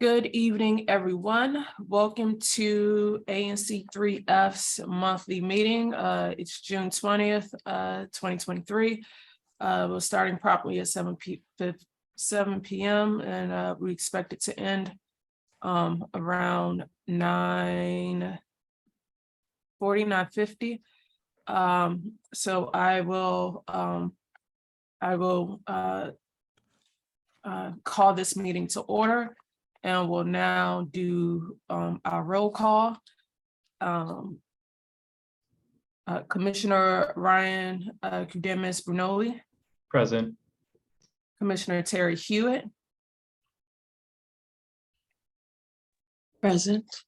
Good evening, everyone. Welcome to ANC3F's monthly meeting. It's June 20th, 2023. We're starting properly at 7 p.m. and we expect it to end around 9:40, 9:50. So I will call this meeting to order. And we'll now do our roll call. Commissioner Ryan Kudemis Brunoli. Present. Commissioner Terry Hewitt. Present.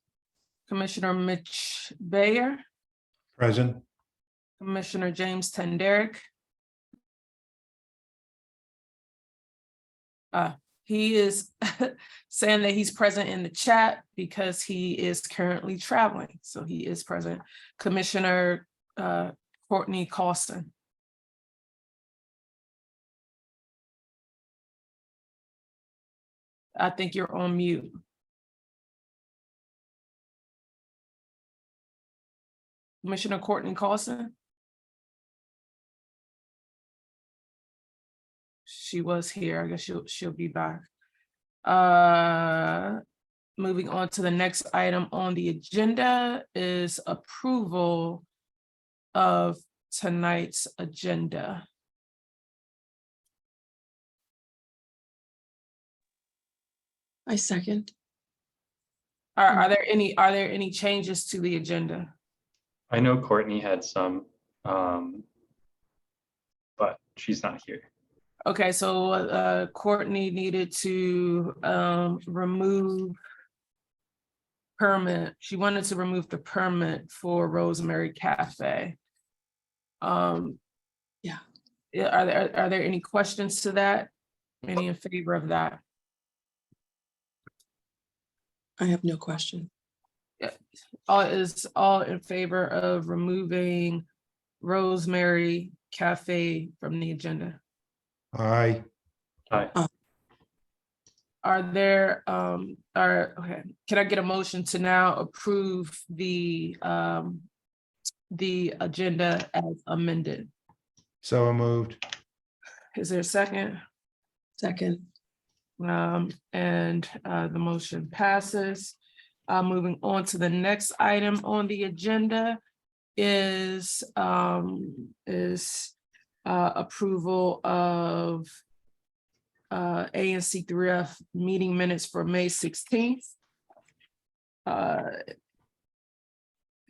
Commissioner Mitch Bayer. Present. Commissioner James Tenderick. He is saying that he's present in the chat because he is currently traveling. So he is present. Commissioner Courtney Causton. I think you're on mute. Commissioner Courtney Causton. She was here. I guess she'll be back. Moving on to the next item on the agenda is approval of tonight's agenda. I second. Are there any changes to the agenda? I know Courtney had some, but she's not here. Okay, so Courtney needed to remove permit. She wanted to remove the permit for Rosemary Cafe. Yeah. Are there any questions to that? Any in favor of that? I have no question. Is all in favor of removing Rosemary Cafe from the agenda? Aye. Aye. Okay, can I get a motion to now approve the agenda as amended? So moved. Is there a second? Second. And the motion passes. Moving on to the next item on the agenda is approval of ANC3F meeting minutes for May 16th. Can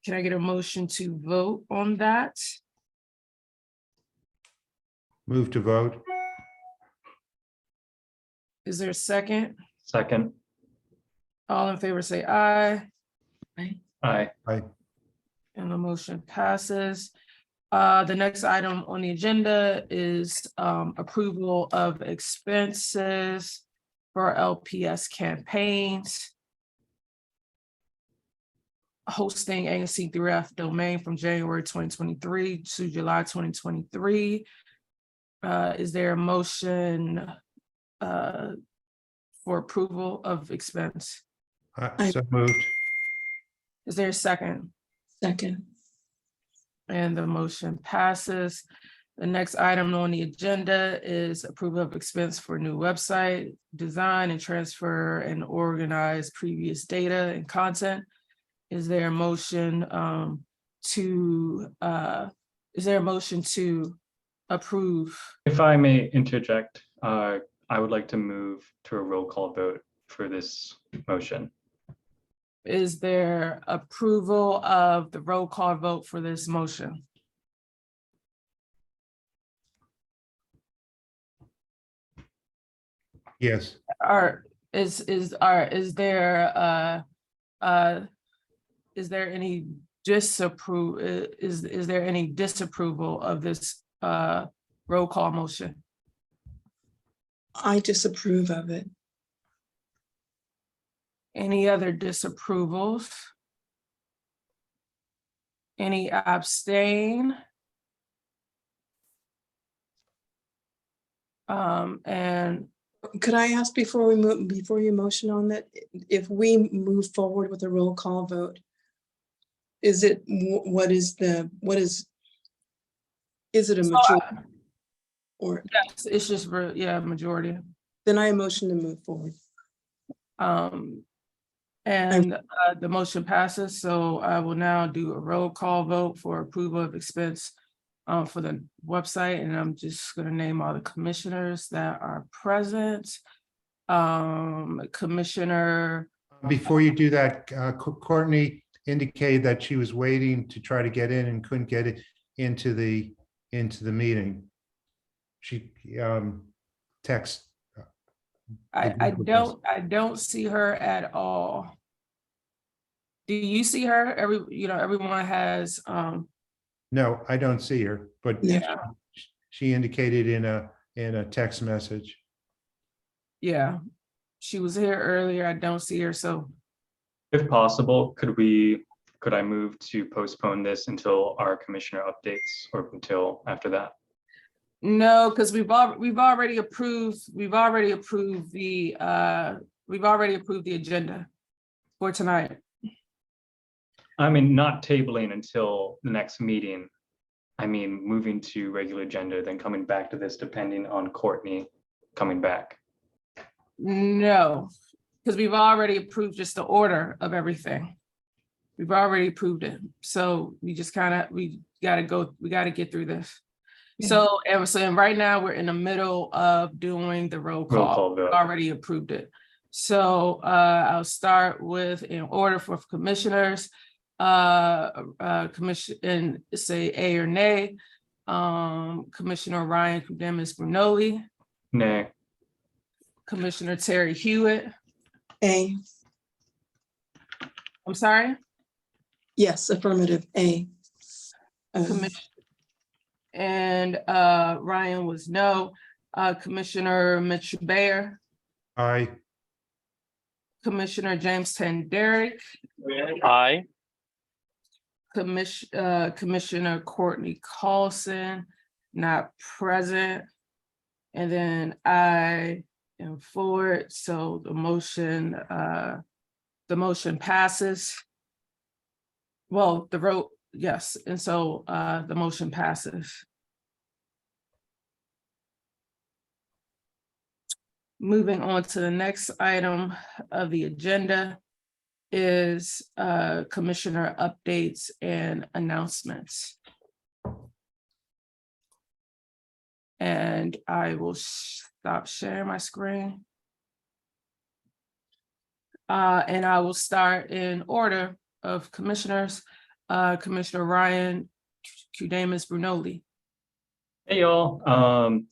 I get a motion to vote on that? Move to vote. Is there a second? Second. All in favor say aye. Aye. Aye. Aye. And the motion passes. The next item on the agenda is approval of expenses for LPS campaigns. Hosting ANC3F domain from January 2023 to July 2023. Is there a motion for approval of expense? So moved. Is there a second? Second. And the motion passes. The next item on the agenda is approval of expense for new website, design and transfer and organize previous data and content. Is there a motion to approve? If I may interject, I would like to move to a roll call vote for this motion. Is there approval of the roll call vote for this motion? Yes. Is there any disapproval? Is there any disapproval of this roll call motion? I disapprove of it. Any other disapprovals? Any abstain? And could I ask before we move, before you motion on that, if we move forward with a roll call vote, is it, what is it a So, majority? Or, yes, it's just, yeah, majority. then I motion to move forward. And the motion passes, so I will now do a roll call vote for approval of expense for the website, and I'm just gonna name all the commissioners that are present. Commissioner, Before you do that, Courtney indicated that she was waiting to try to get in and couldn't get it into the meeting. She text. I don't see her at all. Do you see her? Everyone has, No, I don't see her, but Yeah. she indicated in a text message. yeah, she was here earlier. I don't see her, so If possible, could I move to postpone this until our commissioner updates or until after that? no, because we've already approved the agenda for tonight. I mean, not tabling until the next meeting. I mean, moving to regular agenda, then coming back to this depending on Courtney coming back. No, because we've already approved just the order of everything. We've already approved it. So we just we gotta get through this. Yeah. And right now we're in the middle of doing the roll Roll call. call We've vote. already approved it. So I'll start with in order for commissioners, commission and say A or nay. Commissioner Ryan Kudemis Brunoli, Nay. Commissioner Terry Hewitt. A, I'm sorry. yes, affirmative, A. Commission. And Ryan was no. Commissioner Mitchell Bayer, Aye. Commissioner James Derrick, Aye. Commissioner Courtney Carlson, not present. And then I am for it, so the motion passes. Well, the vote, yes, and so the motion passes. Moving on to the next item of the agenda is commissioner updates and announcements. And I will stop sharing my screen. And I will start in order of commissioners. Commissioner Ryan Kudemis Brunoli. Hey y'all,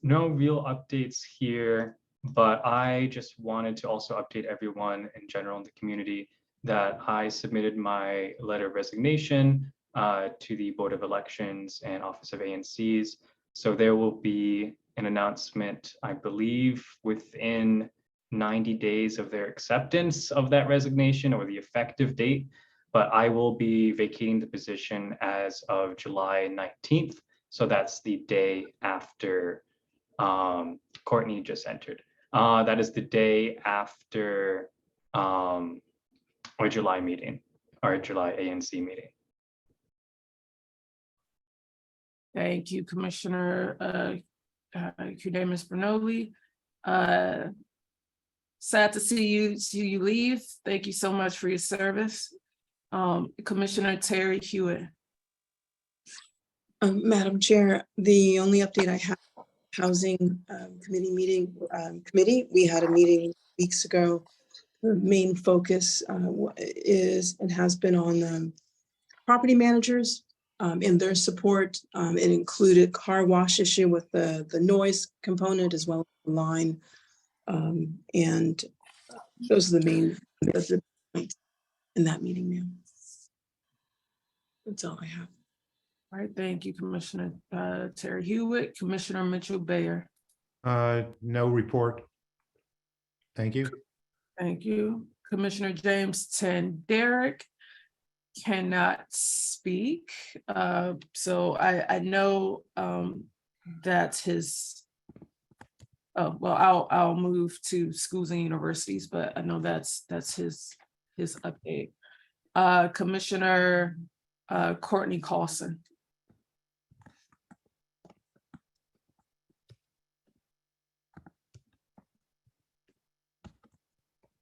no real updates here, but I just wanted to also update everyone in general in the community that I submitted my letter of resignation to the Board of Elections and Office of ANCs. So there will be an announcement, I believe, within 90 days of their acceptance of that resignation or the effective date, but I will be vacating the position as of July 19th. So that's the day after Courtney just entered. That is the day after our July meeting, our July ANC meeting. Thank you, Commissioner Kudemis Brunoli. Sad to see you leave. Thank you so much for your service. Commissioner Terry Hewitt. Madam Chair, the only update I have, Housing Committee, we had a meeting weeks ago. The main focus is and has been on property managers and their support. It included car wash issue with the noise component as well as the line. And those are the main points in that meeting now. That's all I have. All right, thank you, Commissioner Terry Hewitt. Commissioner Mitchell Bayer. No report. Thank you. Thank you. Commissioner James Derrick cannot speak. So I know that his Oh, well, I'll move to schools and universities, but I know that's his update. Commissioner Courtney Carlson.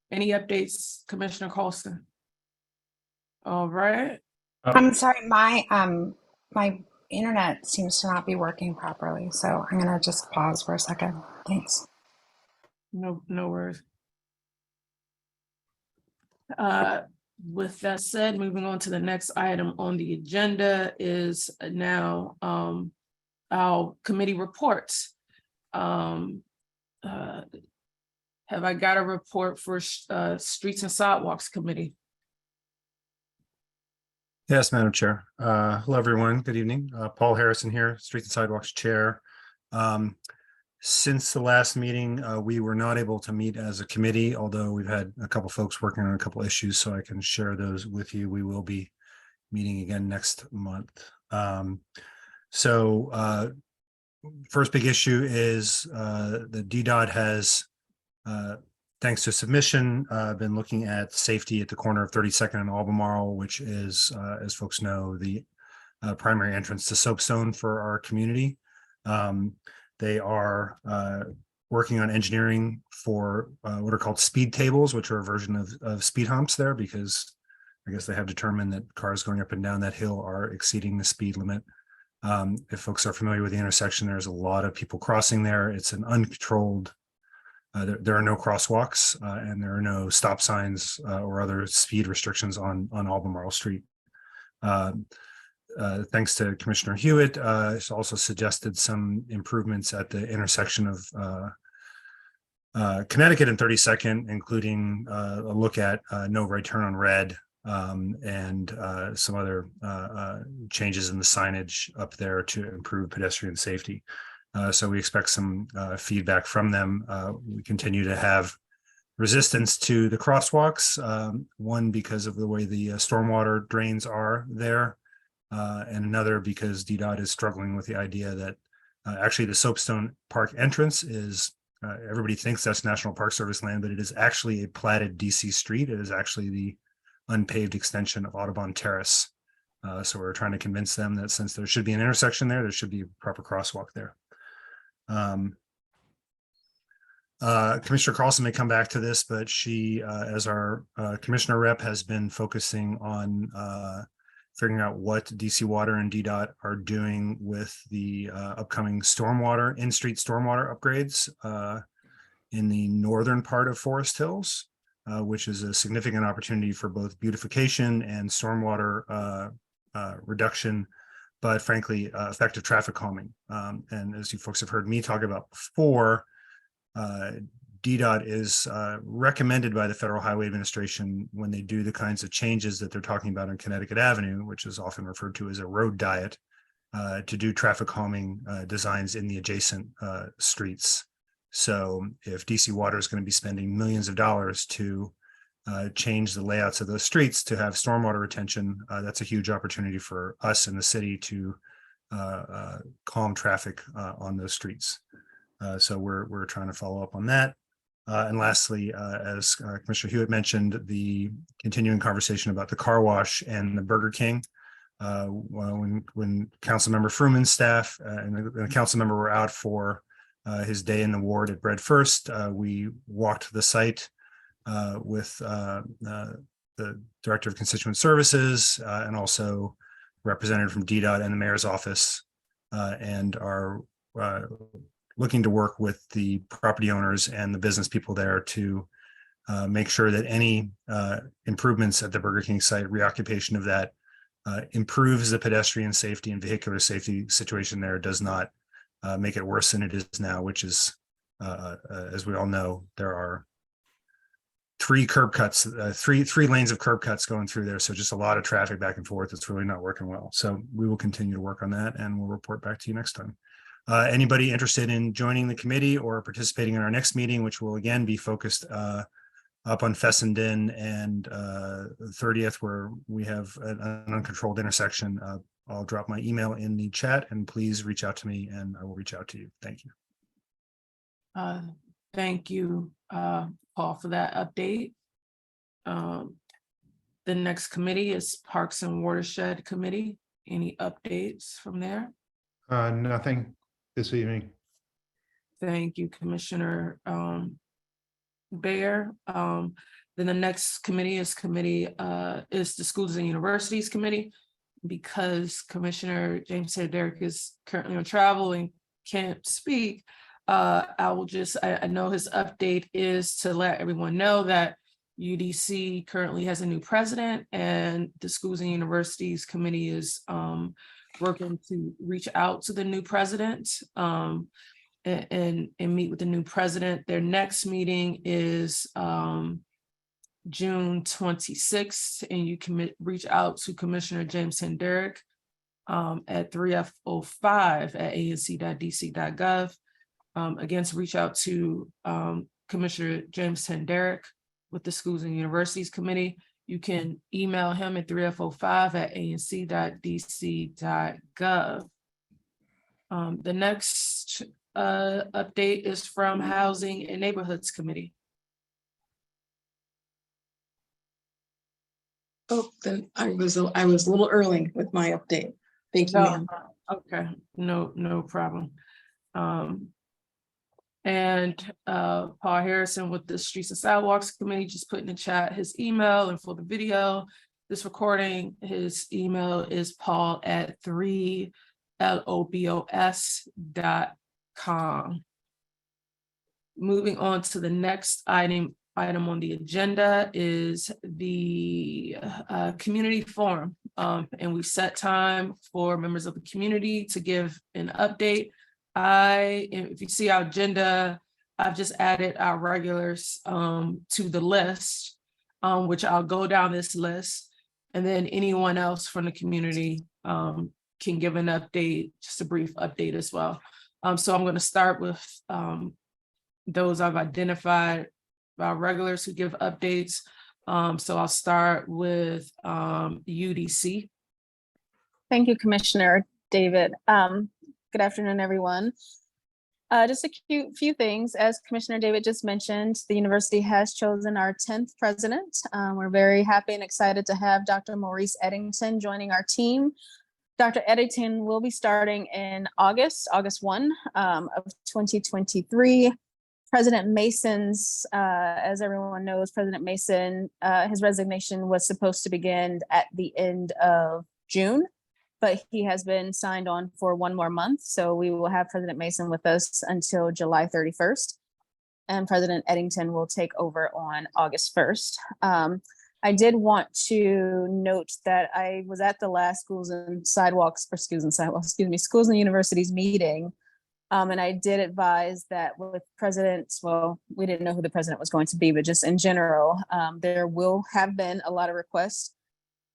Any updates, Commissioner Carlson? All right. I'm sorry, my internet seems to not be working properly, so I'm gonna just pause for a second. Thanks. No worries. With that said, moving on to the next item on the agenda is now our committee reports. Have I got a report for Streets and Sidewalks Committee? Yes, Madam Chair. Hello, everyone. Good evening. Paul Harrison here, Streets and Sidewalks Chair. Since the last meeting, we were not able to meet as a committee, although we've had a couple folks working on a couple issues, so I can share those with you. We will be meeting again next month. First big issue is the DDOT has, thanks to submission, been looking at safety at the corner of 32nd and Albemarle, which is, as folks know, the primary entrance to Soapstone for our community. They are working on engineering for what are called speed tables, which are a version of speed humps there, because I guess they have determined that cars going up and down that hill are exceeding the speed limit. If folks are familiar with the intersection, there's a lot of people crossing there. It's an uncontrolled, there are no crosswalks and there are no stop signs or other speed restrictions on Albemarle Street. Thanks to Commissioner Hewitt, he's also suggested some improvements at the intersection of Connecticut and 32nd, including a look at no right turn on red and some other changes in the signage up there to improve pedestrian safety. So we expect some feedback from them. We continue to have resistance to the crosswalks, one because of the way the stormwater drains are there, and another because DDOT is struggling with the idea that actually the Soapstone Park entrance is, everybody thinks that's National Park Service land, but it is actually a platted DC street. It is actually the unpaved extension of Audubon Terrace. So we're trying to convince them that since there should be an intersection there, there should be a proper crosswalk there. Commissioner Carlson may come back to this, but she, as our commissioner rep, has been focusing on figuring out what DC Water and DDOT are doing with the upcoming stormwater, in-street stormwater upgrades in the northern part of Forest Hills, which is a significant opportunity for both beautification and stormwater reduction, but frankly, effective traffic calming. And as you folks have heard me talk about before, DDOT is recommended by the Federal Highway Administration when they do the kinds of changes that they're talking about on Connecticut Avenue, which is often referred to as a road diet, to do traffic calming designs in the adjacent streets. So if DC Water is going to be spending millions of dollars to change the layouts of those streets to have stormwater retention, that's a huge opportunity for us in the city to calm traffic on those streets. So we're trying to follow up on that. And lastly, as Commissioner Hewitt mentioned, the continuing conversation about the car wash and the Burger King. When Councilmember Fruman's staff and the council member were out for his day in the ward at Bread First, we walked the site with the Director of Constituent Services and also representative from DDOT and the mayor's office, and are looking to work with the property owners and the business people there to make sure that any improvements at the Burger King site, reoccupation of that, improves the pedestrian safety and vehicular safety situation there, does not make it worse than it is now, which is, as we all know, there are three curb cuts, three lanes of curb cuts going through there. So just a lot of traffic back and forth. It's really not working well. So we will continue to work on that and we'll report back to you next time. Anybody interested in joining the committee or participating in our next meeting, which will again be focused up on Fessenden and 30th, where we have an uncontrolled intersection. I'll drop my email in the chat and please reach out to me and I will reach out to you. Thank you. Thank you, Paul, for that update. The next committee is Parks and Watershed Committee. Any updates from there? Nothing this evening. Thank you, Commissioner Bayer. Then the next committee is the Schools and Universities Committee. Because Commissioner James Derrick is currently on travel and can't speak, I know his update is to let everyone know that UDC currently has a new president, and the Schools and Universities Committee is working to reach out to the new president and meet with the new president. Their next meeting is June 26th, and you can reach out to Commissioner James Derrick at 3F05@anc.dc.gov. Again, to reach out to Commissioner James Derrick with the Schools and Universities Committee, you can email him at 3F05@anc.dc.gov. The next update is from Housing and Neighborhoods Committee. Oh, then I was a little early with my update. Thank you, ma'am. Okay, no problem. And Paul Harrison with the Streets and Sidewalks Committee just put in the chat his email, and for the video, this recording, his email is paul@3lobos.com. Moving on to the next item on the agenda is the community forum. And we set time for members of the community to give an update. If you see our agenda, I've just added our regulars to the list, which I'll go down this list. And then anyone else from the community can give an update, just a brief update as well. So I'm going to start with those I've identified, our regulars who give updates. So I'll start with UDC. Thank you, Commissioner David. Good afternoon, everyone. Just a few things. As Commissioner David just mentioned, the university has chosen our 10th president. We're very happy and excited to have Dr. Maurice Eddington joining our team. Dr. Eddington will be starting in August 1 of 2023. President Mason's, as everyone knows, President Mason, his resignation was supposed to begin at the end of June, but he has been signed on for one more month. So we will have President Mason with us until July 31st. And President Eddington will take over on August 1st. I did want to note that I was at the last Schools and Universities meeting. And I did advise that with presidents, well, we didn't know who the president was going to be, but just in general, there will have been a lot of requests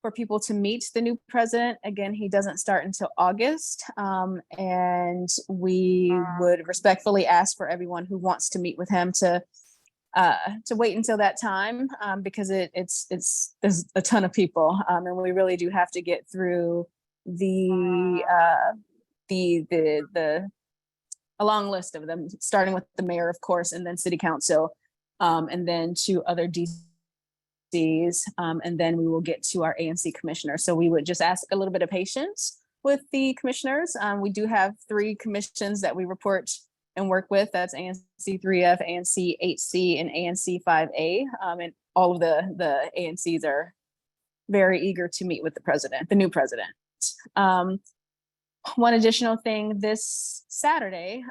for people to meet the new president. Again, he doesn't start until August. And we would respectfully ask for everyone who wants to meet with him to wait until that time, because there's a ton of people. And we really do have to get through a long list of them, starting with the mayor, of course, and then city council, and then 2 other DCs, and then we will get to our ANC commissioner. So we would just ask a little bit of patience with the commissioners. We do have 3 commissions that we report and work with. That's ANC3F, ANC8C, and ANC5A. And all of the ANCs are very eager to meet with the new president. One additional thing, this Saturday,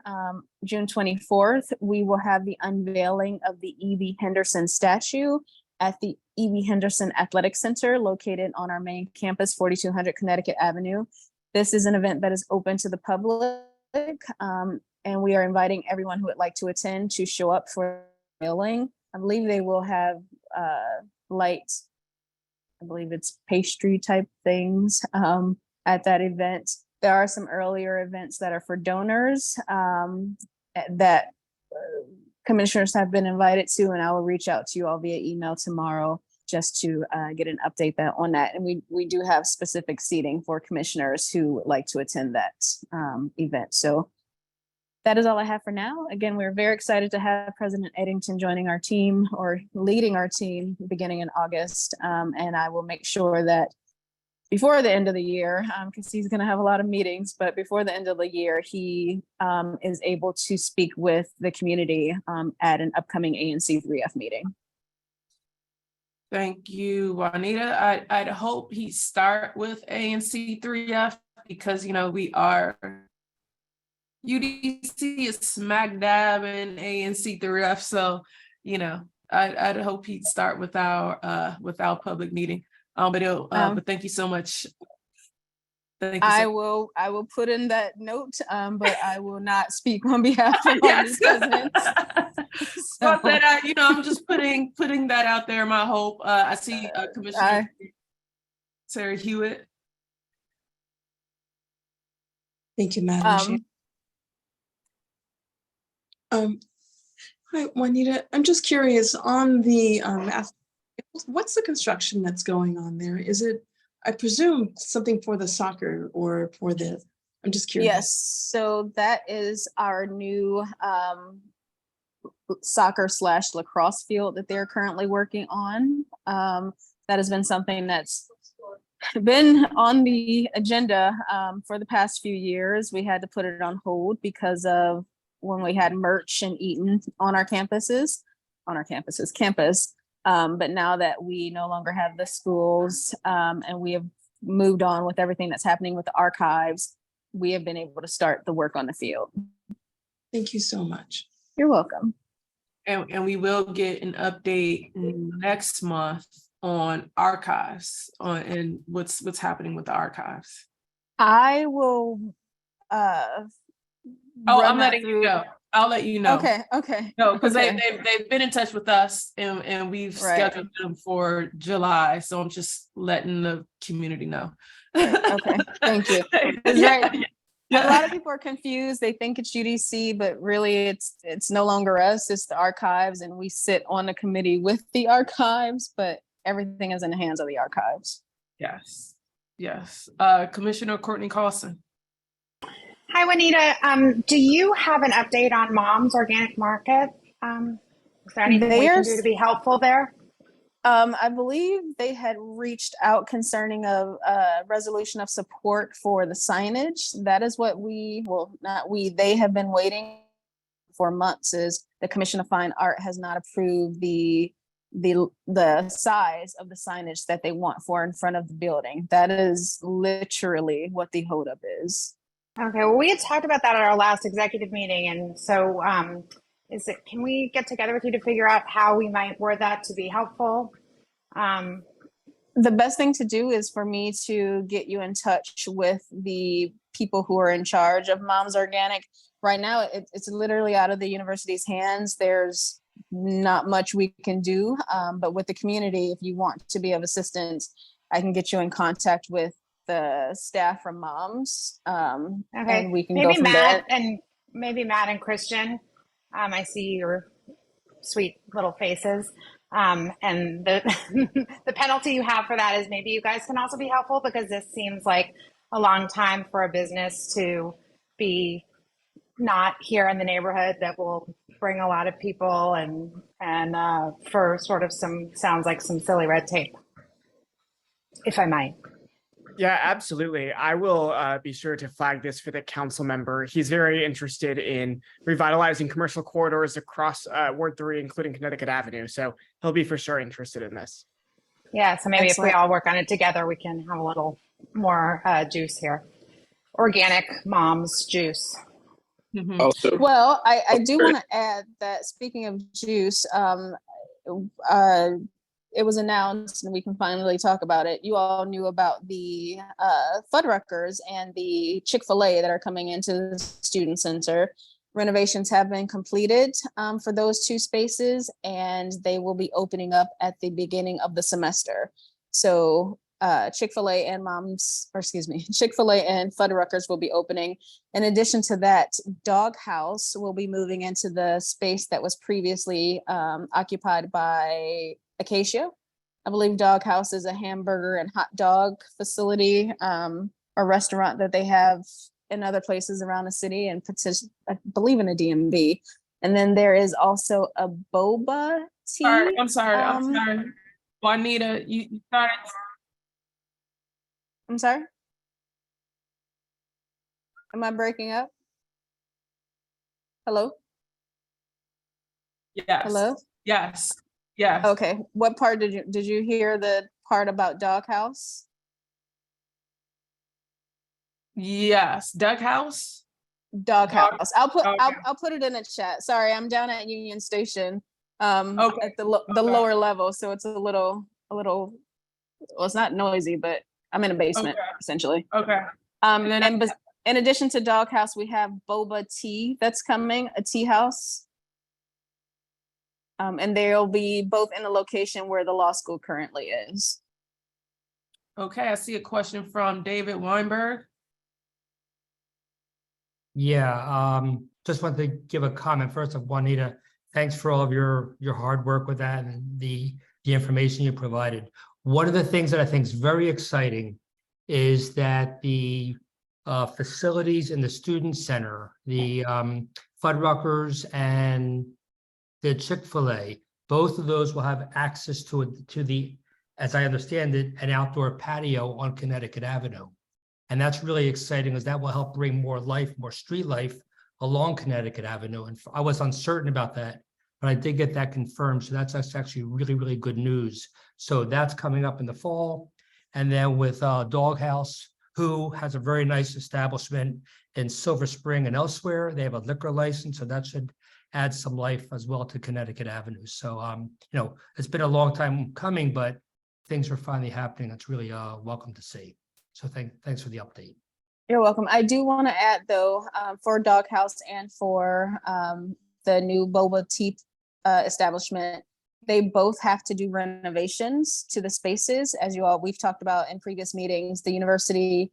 June 24th, we will have the unveiling of the E.B. Henderson statue at the E.B. Henderson Athletic Center located on our main campus, 4200 Connecticut Avenue. This is an event that is open to the public, and we are inviting everyone who would like to attend to show up for the unveiling. I believe they will have light, I believe it's pastry type things at that event. There are some earlier events that are for donors that commissioners have been invited to, and I will reach out to you all via email tomorrow just to get an update on that. And we do have specific seating for commissioners who would like to attend that event. So that is all I have for now. Again, we're very excited to have President Eddington joining our team or leading our team beginning in August. And I will make sure that before the end of the year, because he's going to have a lot of meetings, but before the end of the year, he is able to speak with the community at an upcoming ANC3F meeting. Thank you, Juanita. I'd hope he start with ANC3F because, you know, we are, UDC is smack dab in ANC3F. So, you know, I'd hope he'd start with our public meeting. But thank you so much. Thank you. I will put in that note, but I will not speak on behalf of Yes. the president. Well, that you know, I'm just putting that out there. My hope. I see Commissioner Sarah Hewitt. Thank you, Madam Chair. Hi, Juanita. I'm just curious on the what's the construction that's going on there? Is it, I presume, something for the soccer or for the, I'm just curious. Yes, so that is our new soccer/lacrosse field that they're currently working on. That has been something that's been on the agenda for the past few years. We had to put it on hold because of when we had merch and eaten on our campus. But now that we no longer have the schools and we have moved on with everything that's happening with the archives, we have been able to start the work on the field. Thank you so much. You're welcome. And we will get an update next month on archives and what's happening with the archives. I will I'm letting you know. I'll let you know. Okay. No, because okay. they've been in touch with us and we've scheduled them for July. So I'm just letting the community know. Okay, thank you. Right. A lot of people are confused. They think it's UDC, but really it's no longer us. It's the archives, and we sit on the committee with the archives, but everything is in the hands of the archives. Yes. Commissioner Courtney Carlson. Hi, Juanita. Do you have an update on Mom's Organic Market? Is there anything we can do to be helpful there? I believe they had reached out concerning a resolution of support for the signage. That is what they have been waiting for months. Is the Commission of Fine Art has not approved the size of the signage that they want for in front of the building. That is literally what the holdup is. Okay, well, we had talked about that at our last executive meeting, and so can we get together with you to figure out how we might word that to be helpful? The best thing to do is for me to get you in touch with the people who are in charge of Mom's Organic. Right now, it's literally out of the university's hands. There's not much we can do, but with the community, if you want to be of assistance, I can get you in contact with the staff from Mom's. Okay, and we can go from there. Maybe Matt and Christian. I see your sweet little faces. And the the penalty you have for that is maybe you guys can also be helpful, because this seems like a long time for a business to be not here in the neighborhood that will bring a lot of people and for sort of sounds like some silly red tape, if I might. Yeah, absolutely. I will be sure to flag this for the council member. He's very interested in revitalizing commercial corridors across Ward 3, including Connecticut Avenue. So he'll be for sure interested in this. Yeah, so maybe Excellent. If we all work on it together, we can have a little more juice here. Organic Mom's juice. Mm-hmm. Also, well, I do want to add that, speaking of juice, it was announced, and we can finally talk about it. You all knew about the Fuddruckers and the Chick-fil-A that are coming into the student center. Renovations have been completed for those two spaces, and they will be opening up at the beginning of the semester. So Chick-fil-A and Chick-fil-A and Fuddruckers will be opening. In addition to that, Doghouse will be moving into the space that was previously occupied by Acacia. I believe Doghouse is a hamburger and hot dog facility or restaurant that they have in other places around the city and I believe in a DMV. And then there is also a boba tea. I'm sorry. Juanita, you started. I'm sorry? Am I breaking up? Hello? Yes. Hello? Yes. Yes. Okay, what part did you hear the part about doghouse? Yes. Doug House. Doghouse. I'll okay. put it in the chat. Sorry, I'm down at Union Station. Okay. At the lower level, so it's a little well, it's not noisy, but I'm in a basement Okay. essentially. Okay. And in addition to Doghouse, we have boba tea that's coming, a tea house. And they'll be both in the location where the law school currently is. Okay, I see a question from David Weinberg. Yeah, just want to give a comment first of Juanita. Thanks for all of your hard work with that and the information you provided. One of the things that I think is very exciting is that the facilities in the Student Center, the Fuddruckers and the Chick-fil-A, both of those will have access to the, as I understand it, an outdoor patio on Connecticut Avenue. And that's really exciting because that will help bring more life, more street life along Connecticut Avenue. And I was uncertain about that, but I did get that confirmed. So that's actually really, really good news. So that's coming up in the fall. And then with Doghouse, who has a very nice establishment in Silver Spring and elsewhere, they have a liquor license. So that should add some life as well to Connecticut Avenue. So, you know, it's been a long time coming, but things are finally happening. That's really welcome to see. So thanks for the update. You're welcome. I do want to add though, for Doghouse and for the new boba tea establishment, they both have to do renovations to the spaces. As we've talked about in previous meetings, the university,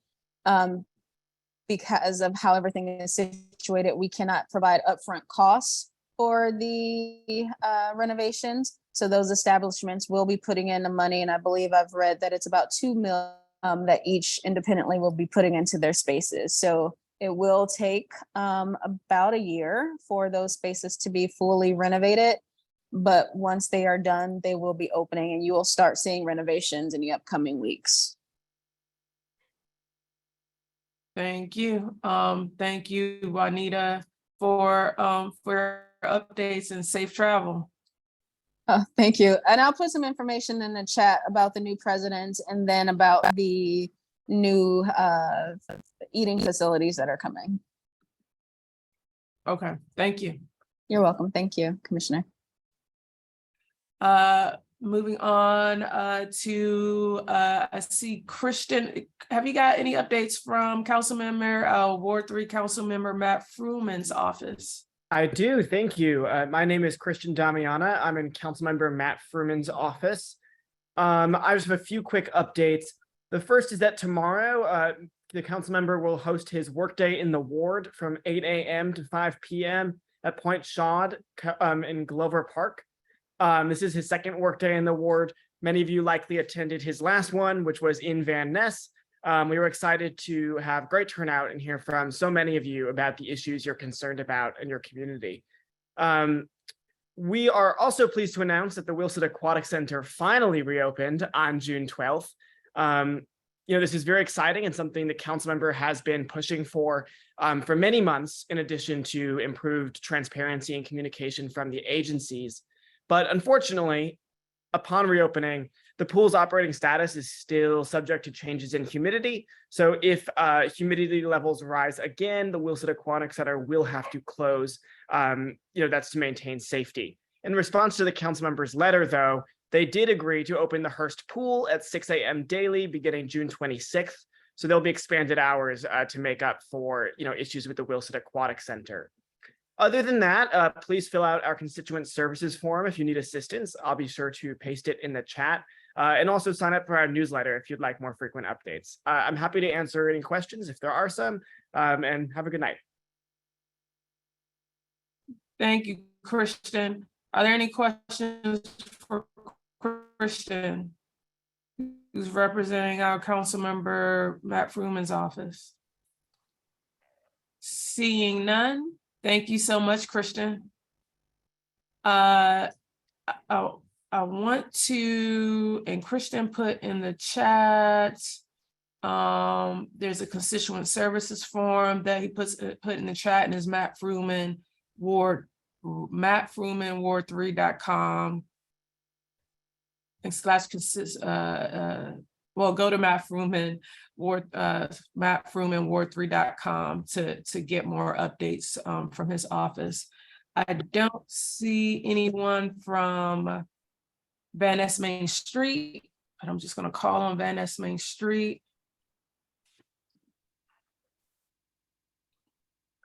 because of how everything is situated, we cannot provide upfront costs for the renovations. So those establishments will be putting in the money, and I believe I've read that it's about $2 million that each independently will be putting into their spaces. So it will take about a year for those spaces to be fully renovated. But once they are done, they will be opening and you will start seeing renovations in the upcoming weeks. Thank you. Thank you, Juanita, for updates and safe travel. Thank you. And I'll put some information in the chat about the new president and then about the new eating facilities that are coming. Okay, thank you. You're welcome. Thank you, Commissioner. Moving on to I see Christian. Have you got any updates from Councilmember Ward 3 Councilmember Matt Fruman's office? I do, thank you. My name is Christian Damiana. I'm in Councilmember Matt Fruman's office. I just have a few quick updates. The first is that tomorrow, the council member will host his workday in the ward from 8 a.m. to 5 p.m. at Point Shawd in Glover Park. This is his second workday in the ward. Many of you likely attended his last one, which was in Van Ness. We were excited to have great turnout and hear from so many of you about the issues you're concerned about in your community. We are also pleased to announce that the Wilson Aquatic Center finally reopened on June 12th. This is very exciting and something the council member has been pushing for many months, in addition to improved transparency and communication from the agencies. But unfortunately, upon reopening, the pool's operating status is still subject to changes in humidity. So if humidity levels rise again, the Wilson Aquatic Center will have to close. That's to maintain safety. In response to the council member's letter, though, they did agree to open the Hearst pool at 6 a.m. daily beginning June 26th. So there'll be expanded hours to make up for issues with the Wilson Aquatic Center. Other than that, please fill out our constituent services form if you need assistance. I'll be sure to paste it in the chat. And also sign up for our newsletter if you'd like more frequent updates. I'm happy to answer any questions if there are some, and have a good night. Thank you, Christian. Are there any questions for Christian, who's representing our council member Matt Fruman's office? Seeing none, thank you so much, Christian. I want to, and Christian put in the chat, there's a constituent services form that he put in the chat, and is Matt Fruman, Ward3.com. Well, go to Matt Fruman Ward3.com to get more updates from his office. I don't see anyone from Van Ness Main Street, but I'm just going to call on Van Ness Main Street.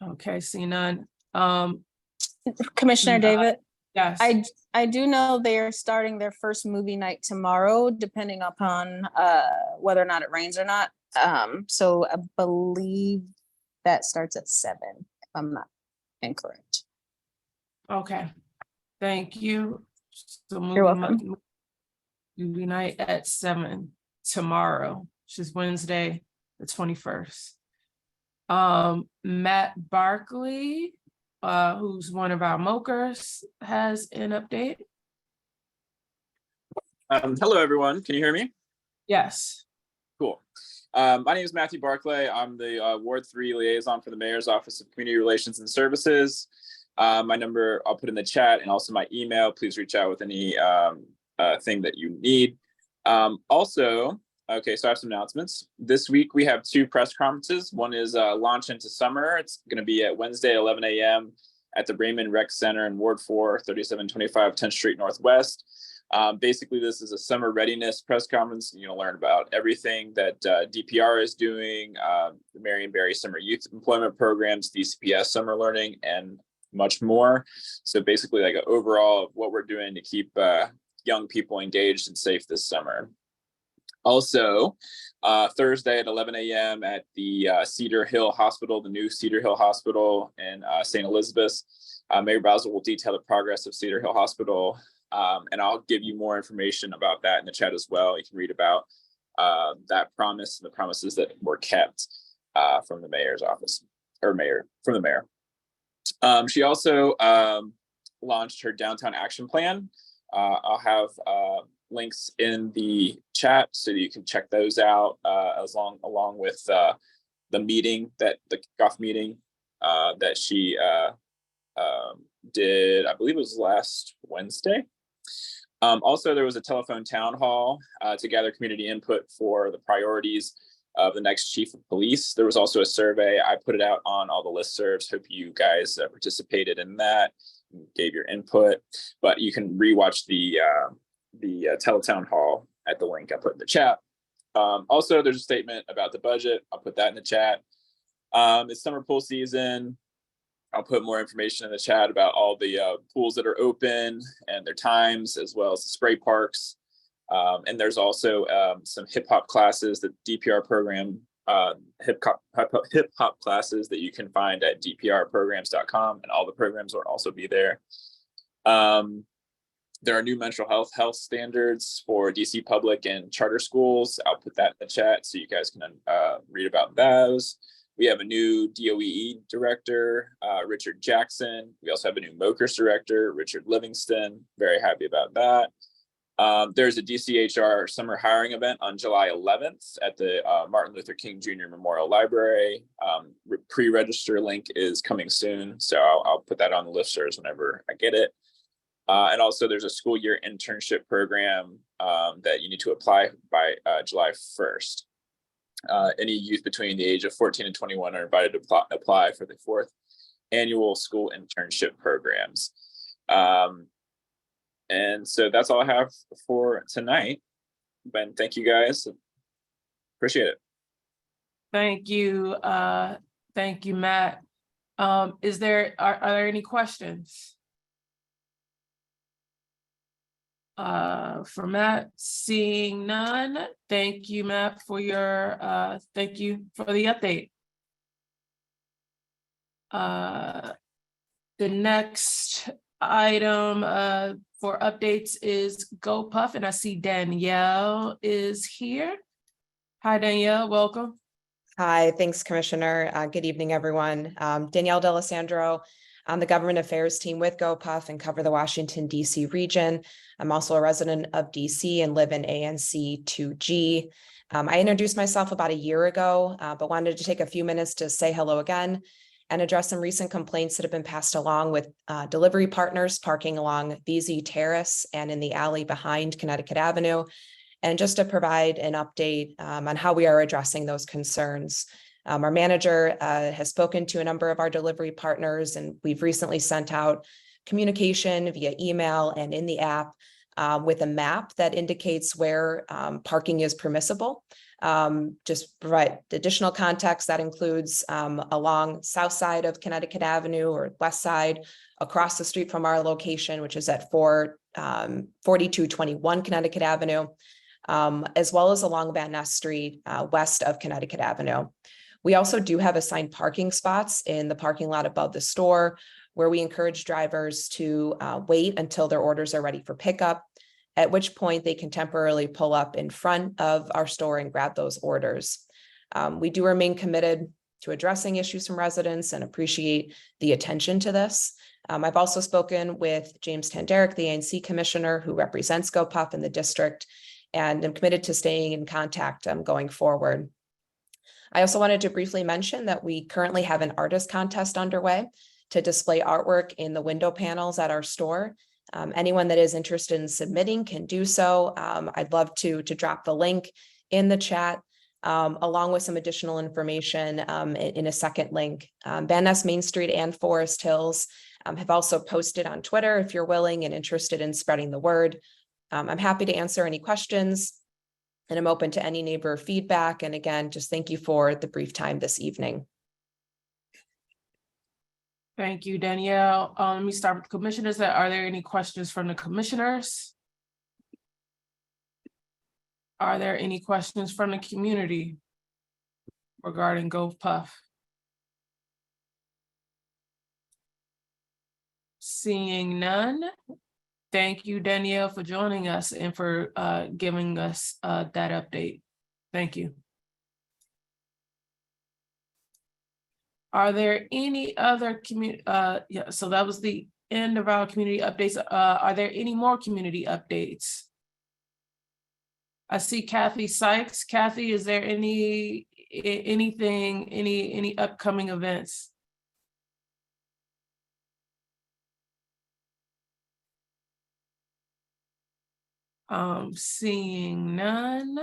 Okay, see none. Commissioner David, Yes. I do know they're starting their first movie night tomorrow, depending upon whether or not it rains or not. So I believe that starts at 7, if I'm not incorrect. Okay, thank you. So You're welcome. Movie night at 7 tomorrow, which is Wednesday, the 21st. Matt Barkley, who's one of our mokers, has an update. Hello, everyone. Can you hear me? Yes. Cool. My name is Matthew Barclay. I'm the Ward 3 liaison for the Mayor's Office of Community Relations and Services. My number I'll put in the chat, and also my email. Please reach out with any thing that you need. Also, okay, so I have some announcements. This week we have 2 press conferences. One is Launch into Summer. It's going to be at Wednesday, 11 a.m. at the Raymond Rec Center in Ward 4, 3725 10th Street Northwest. Basically, this is a summer readiness press conference. You're going to learn about everything that DPR is doing, the Marion Barry Summer Youth Employment Programs, DCPS Summer Learning, and much more. So basically, like an overall of what we're doing to keep young people engaged and safe this summer. Also, Thursday at 11 a.m. at the Cedar Hill Hospital, the new Cedar Hill Hospital in St. Elizabeth. Mayor Bowser will detail the progress of Cedar Hill Hospital, and I'll give you more information about that in the chat as well. You can read about that promise and the promises that were kept from the mayor's office, or from the mayor. She also launched her downtown action plan. I'll have links in the chat so that you can check those out along with the meeting, the kickoff meeting that she did, I believe it was last Wednesday. Also, there was a telephone town hall to gather community input for the priorities of the next chief of police. There was also a survey. I put it out on all the listservs. Hope you guys participated in that, gave your input, but you can rewatch the teletown hall at the link I put in the chat. Also, there's a statement about the budget. I'll put that in the chat. It's summer pool season. I'll put more information in the chat about all the pools that are open and their times, as well as the spray parks. And there's also some hip hop classes, the DPR program, hip hop classes that you can find at dprprograms.com, and all the programs will also be there. There are new mental health standards for DC public and charter schools. I'll put that in the chat so you guys can read about those. We have a new DOEE director, Richard Jackson. We also have a new MOCRS director, Richard Livingston. Very happy about that. There's a DCHR summer hiring event on July 11th at the Martin Luther King Jr. Memorial Library. Pre-register link is coming soon, so I'll put that on the listservs whenever I get it. And also there's a school year internship program that you need to apply by July 1st. Any youth between the age of 14 and 21 are invited to apply for the 4th annual school internship programs. And so that's all I have for tonight. Ben, thank you guys. Appreciate it. Thank you. Thank you, Matt. Are there any questions? For Matt, seeing none. Thank you, Matt, for your thank you for the update. The next item for updates is GoPuff, and I see Danielle is here. Hi, Danielle, welcome. Hi, thanks, Commissioner. Good evening, everyone. Danielle D'Alessandro. I'm the Government Affairs team with GoPuff and cover the Washington, D.C. region. I'm also a resident of D.C. and live in ANC2G. I introduced myself about a year ago, but wanted to take a few minutes to say hello again and address some recent complaints that have been passed along with delivery partners parking along BZ Terrace and in the alley behind Connecticut Avenue, and just to provide an update on how we are addressing those concerns. Our manager has spoken to a number of our delivery partners, and we've recently sent out communication via email and in the app with a map that indicates where parking is permissible. Just provide additional context that includes along south side of Connecticut Avenue or west side, across the street from our location, which is at 4221 Connecticut Avenue, as well as along Van Ness Street, west of Connecticut Avenue. We also do have assigned parking spots in the parking lot above the store, where we encourage drivers to wait until their orders are ready for pickup, at which point they can temporarily pull up in front of our store and grab those orders. We do remain committed to addressing issues from residents and appreciate the attention to this. I've also spoken with James Tanderick, the ANC commissioner who represents GoPuff in the district, and I'm committed to staying in contact going forward. I also wanted to briefly mention that we currently have an artist contest underway to display artwork in the window panels at our store. Anyone that is interested in submitting can do so. I'd love to drop the link in the chat, along with some additional information in a second link. Van Ness Main Street and Forest Hills have also posted on Twitter if you're willing and interested in spreading the word. I'm happy to answer any questions, and I'm open to any neighbor feedback. And again, just thank you for the brief time this evening. Thank you, Danielle. Let me start with the commissioners. Are there any questions from the commissioners? Are there any questions from the community regarding GoPuff? Seeing none. Thank you, Danielle, for joining us and for giving us that update. Thank you. Are there any other community? Yeah, so that was the end of our community updates. Are there any more community updates? I see Kathy Sykes. Kathy, is there any upcoming events? Seeing none.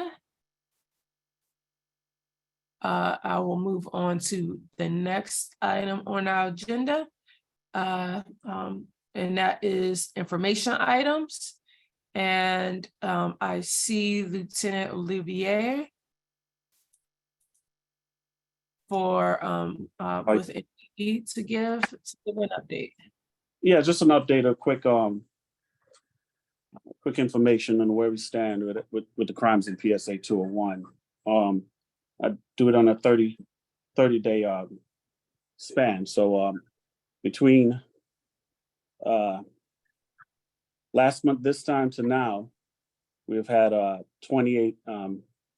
I will move on to the next item on our agenda. And that is information items. And I see Lieutenant Olivier for with NPD to give an update. Yeah, just an update, a quick information on where we stand with the crimes in PSA 201. I do it on a 30-day span. So between last month, this time to now, we've had 28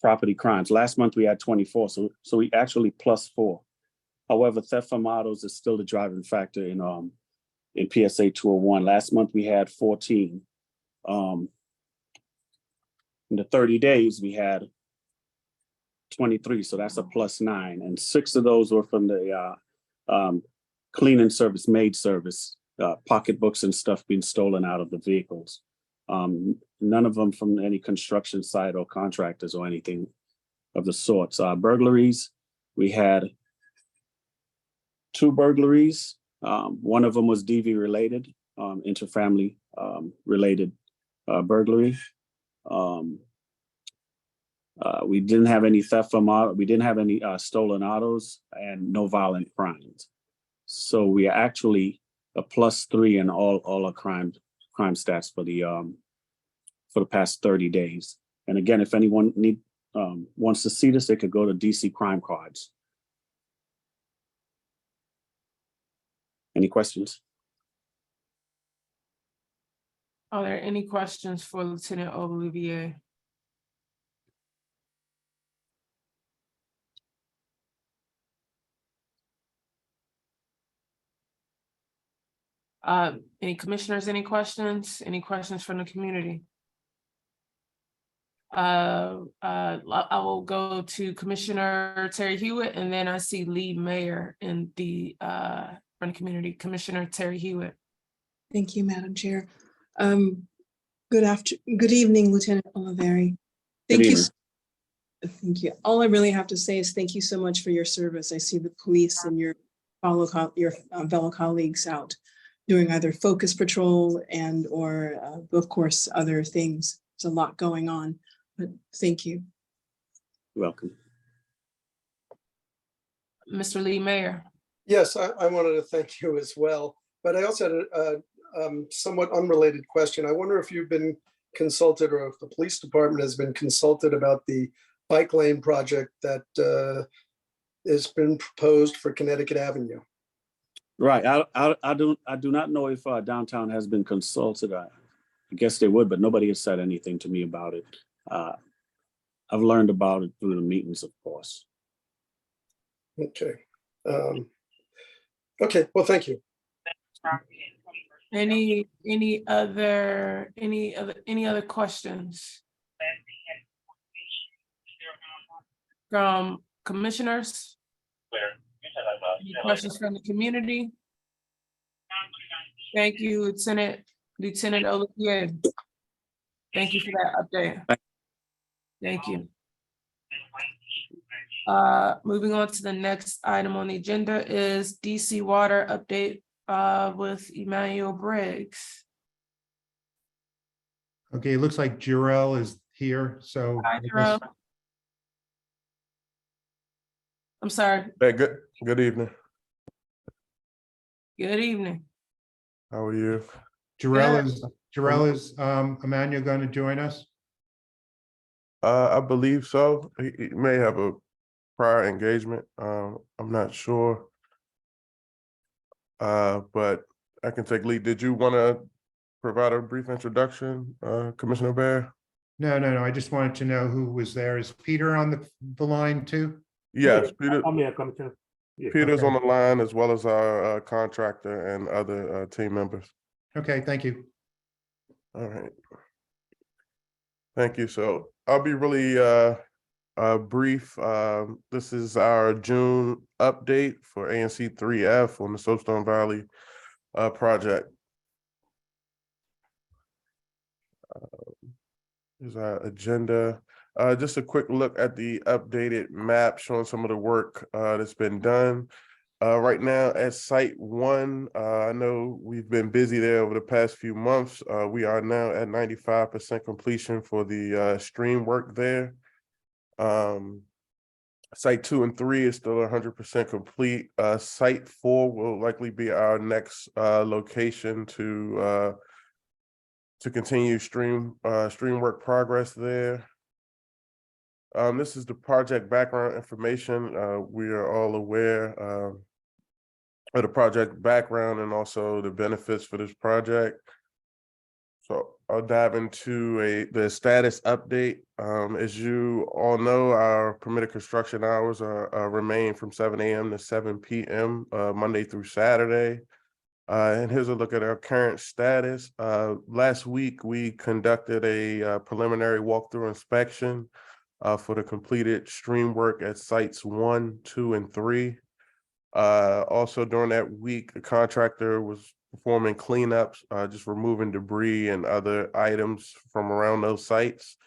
property crimes. Last month we had 24, so we actually +4. However, theft from autos is still the driving factor in PSA 201. Last month we had 14. In the 30 days we had 23, so that's a +9, and 6 of those were from the cleaning service, maid service, pocketbooks and stuff being stolen out of the vehicles. None of them from any construction site or contractors or anything of the sorts. Burglaries, we had 2 burglaries. One of them was DV related, interfamily related burglary. We didn't have any theft from auto. We didn't have any stolen autos and no violent crimes. So we are actually a +3 in all our crime stats for the past 30 days. And again, if anyone wants to see this, they could go to DC Crime Cards. Any questions? Are there any questions for Lieutenant Olivier? Any commissioners, any questions? Any questions from the community? I will go to Commissioner Terry Hewitt, and then I see Lee Mayer in the from the community. Commissioner Terry Hewitt. Thank you, Madam Chair. Good evening, Lieutenant Oliveri. Thank you. Thank you. All I really have to say is thank you so much for your service. I see the police and your fellow colleagues out doing either focus patrol and or of course other things. There's a lot going on, but thank you. You're welcome. Mr. Lee Mayer. Yes, I wanted to thank you as well, but I also had a somewhat unrelated question. I wonder if you've been consulted or if the police department has been consulted about the bike lane project that has been proposed for Connecticut Avenue. Right. I do not know if downtown has been consulted. I guess they would, but nobody has said anything to me about it. I've learned about it through the meetings, of course. Okay. Okay. Well, thank you. Any other questions from commissioners? Any questions from the community? Thank you, Lieutenant Olivier. Thank you for that update. Thank you. Moving on to the next item on the agenda is DC Water update with Emmanuel Briggs. Okay, it looks like Jarrell is here, so. Hi, Jarrell. I'm sorry. Hey, good evening. Good evening. How are you? Jarrell is Emmanuel going to join us? I believe so. He may have a prior engagement. I'm not sure. But I can take lead. Did you want to provide a brief introduction, Commissioner Bear? No. I just wanted to know who was there. Is Peter on the line too? Yes, Peter. I'm here, Commissioner. Yeah. Peter's Okay. on the line, as well as our contractor and other team members. Okay, thank you. All right. Thank you. So I'll be really brief. This is our June update for ANC3F on the Soapstone Valley project. Here's our agenda. Just a quick look at the updated map showing some of the work that's been done. Right now at Site 1, I know we've been busy there over the past few months. We are now at 95% completion for the stream work there. Site 2 and 3 is still 100% complete. Site 4 will likely be our next location to continue stream work progress there. This is the project background information. We are all aware of the project background and also the benefits for this project. So I'll dive into the status update. As you all know, our permitted construction hours remain from 7 a.m. to 7 p.m. Monday through Saturday. And here's a look at our current status. Last week, we conducted a preliminary walkthrough inspection for the completed stream work at sites 1, 2, and 3. Also during that week, the contractor was performing cleanups, just removing debris and other items from around those sites.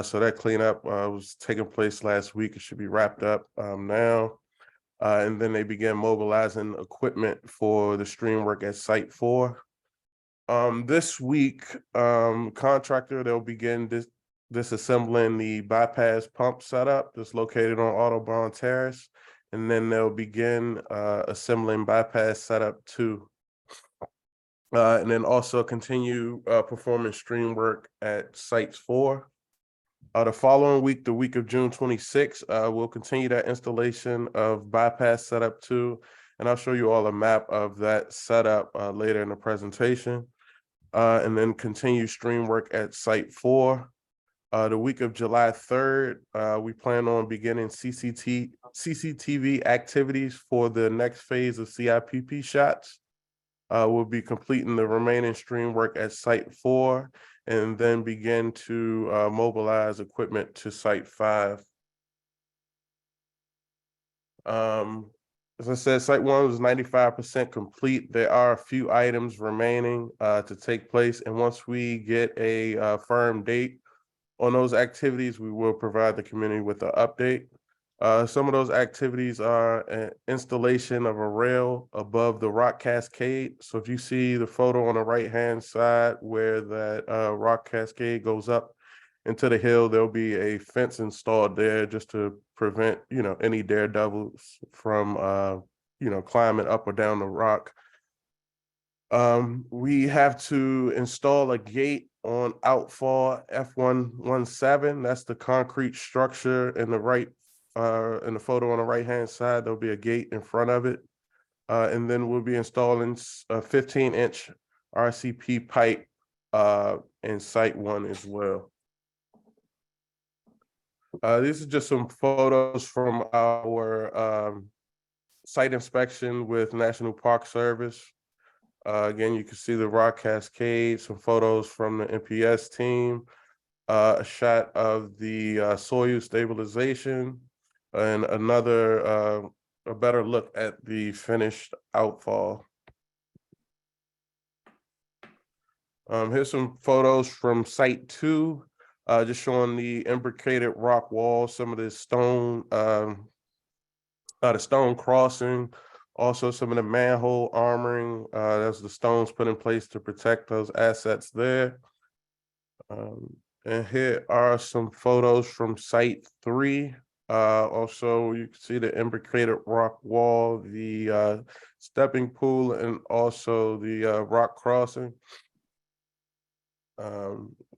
So that cleanup was taking place last week. It should be wrapped up now. And then they began mobilizing equipment for the stream work at Site 4. This week, contractor, they'll begin disassembling the bypass pump setup that's located on Audubon Terrace. And then they'll begin assembling bypass setup 2. And then also continue performing stream work at Sites 4. The following week, the week of June 26, we'll continue that installation of bypass setup 2. And I'll show you all a map of that setup later in the presentation. And then continue stream work at Site 4. The week of July 3rd, we plan on beginning CCTV activities for the next phase of CIPP shots. We'll be completing the remaining stream work at Site 4 and then begin to mobilize equipment to Site 5. As I said, Site 1 was 95% complete. There are a few items remaining to take place, and once we get a firm date on those activities, we will provide the community with an update. Some of those activities are an installation of a rail above the rock cascade. So if you see the photo on the right-hand side where that rock cascade goes up into the hill, there'll be a fence installed there just to prevent, any daredevils from, climbing up or down the rock. We have to install a gate on outfall F117. That's the concrete structure in the in the photo on the right-hand side. There'll be a gate in front of it. And then we'll be installing a 15-inch RCP pipe in Site 1 as well. These are just some photos from our site inspection with National Park Service. Again, you can see the rock cascade, some photos from the NPS team, a shot of the soil stabilization, and a better look at the finished outfall. Here's some photos from Site 2, just showing the imbricated rock wall, some of the stone crossing, also some of the manhole armoring. That's the stones put in place to protect those assets there. And here are some photos from Site 3. Also, you can see the imbricated rock wall, the stepping pool, and also the rock crossing.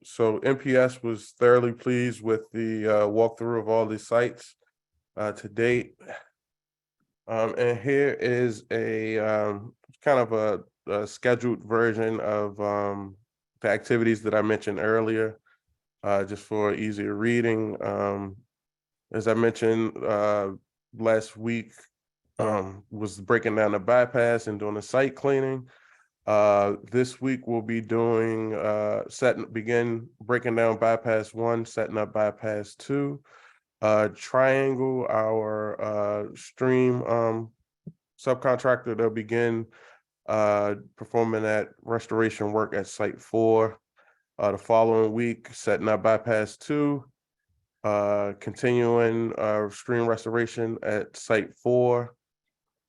So NPS was thoroughly pleased with the walkthrough of all these sites to date. And here is a kind of a scheduled version of the activities that I mentioned earlier, just for easier reading. As I mentioned last week, was breaking down the bypass and doing the site cleaning. This week we'll be doing begin breaking down bypass 1, setting up bypass 2. Triangle, our stream subcontractor, they'll begin performing that restoration work at Site 4. The following week, setting up bypass 2, continuing stream restoration at Site 4.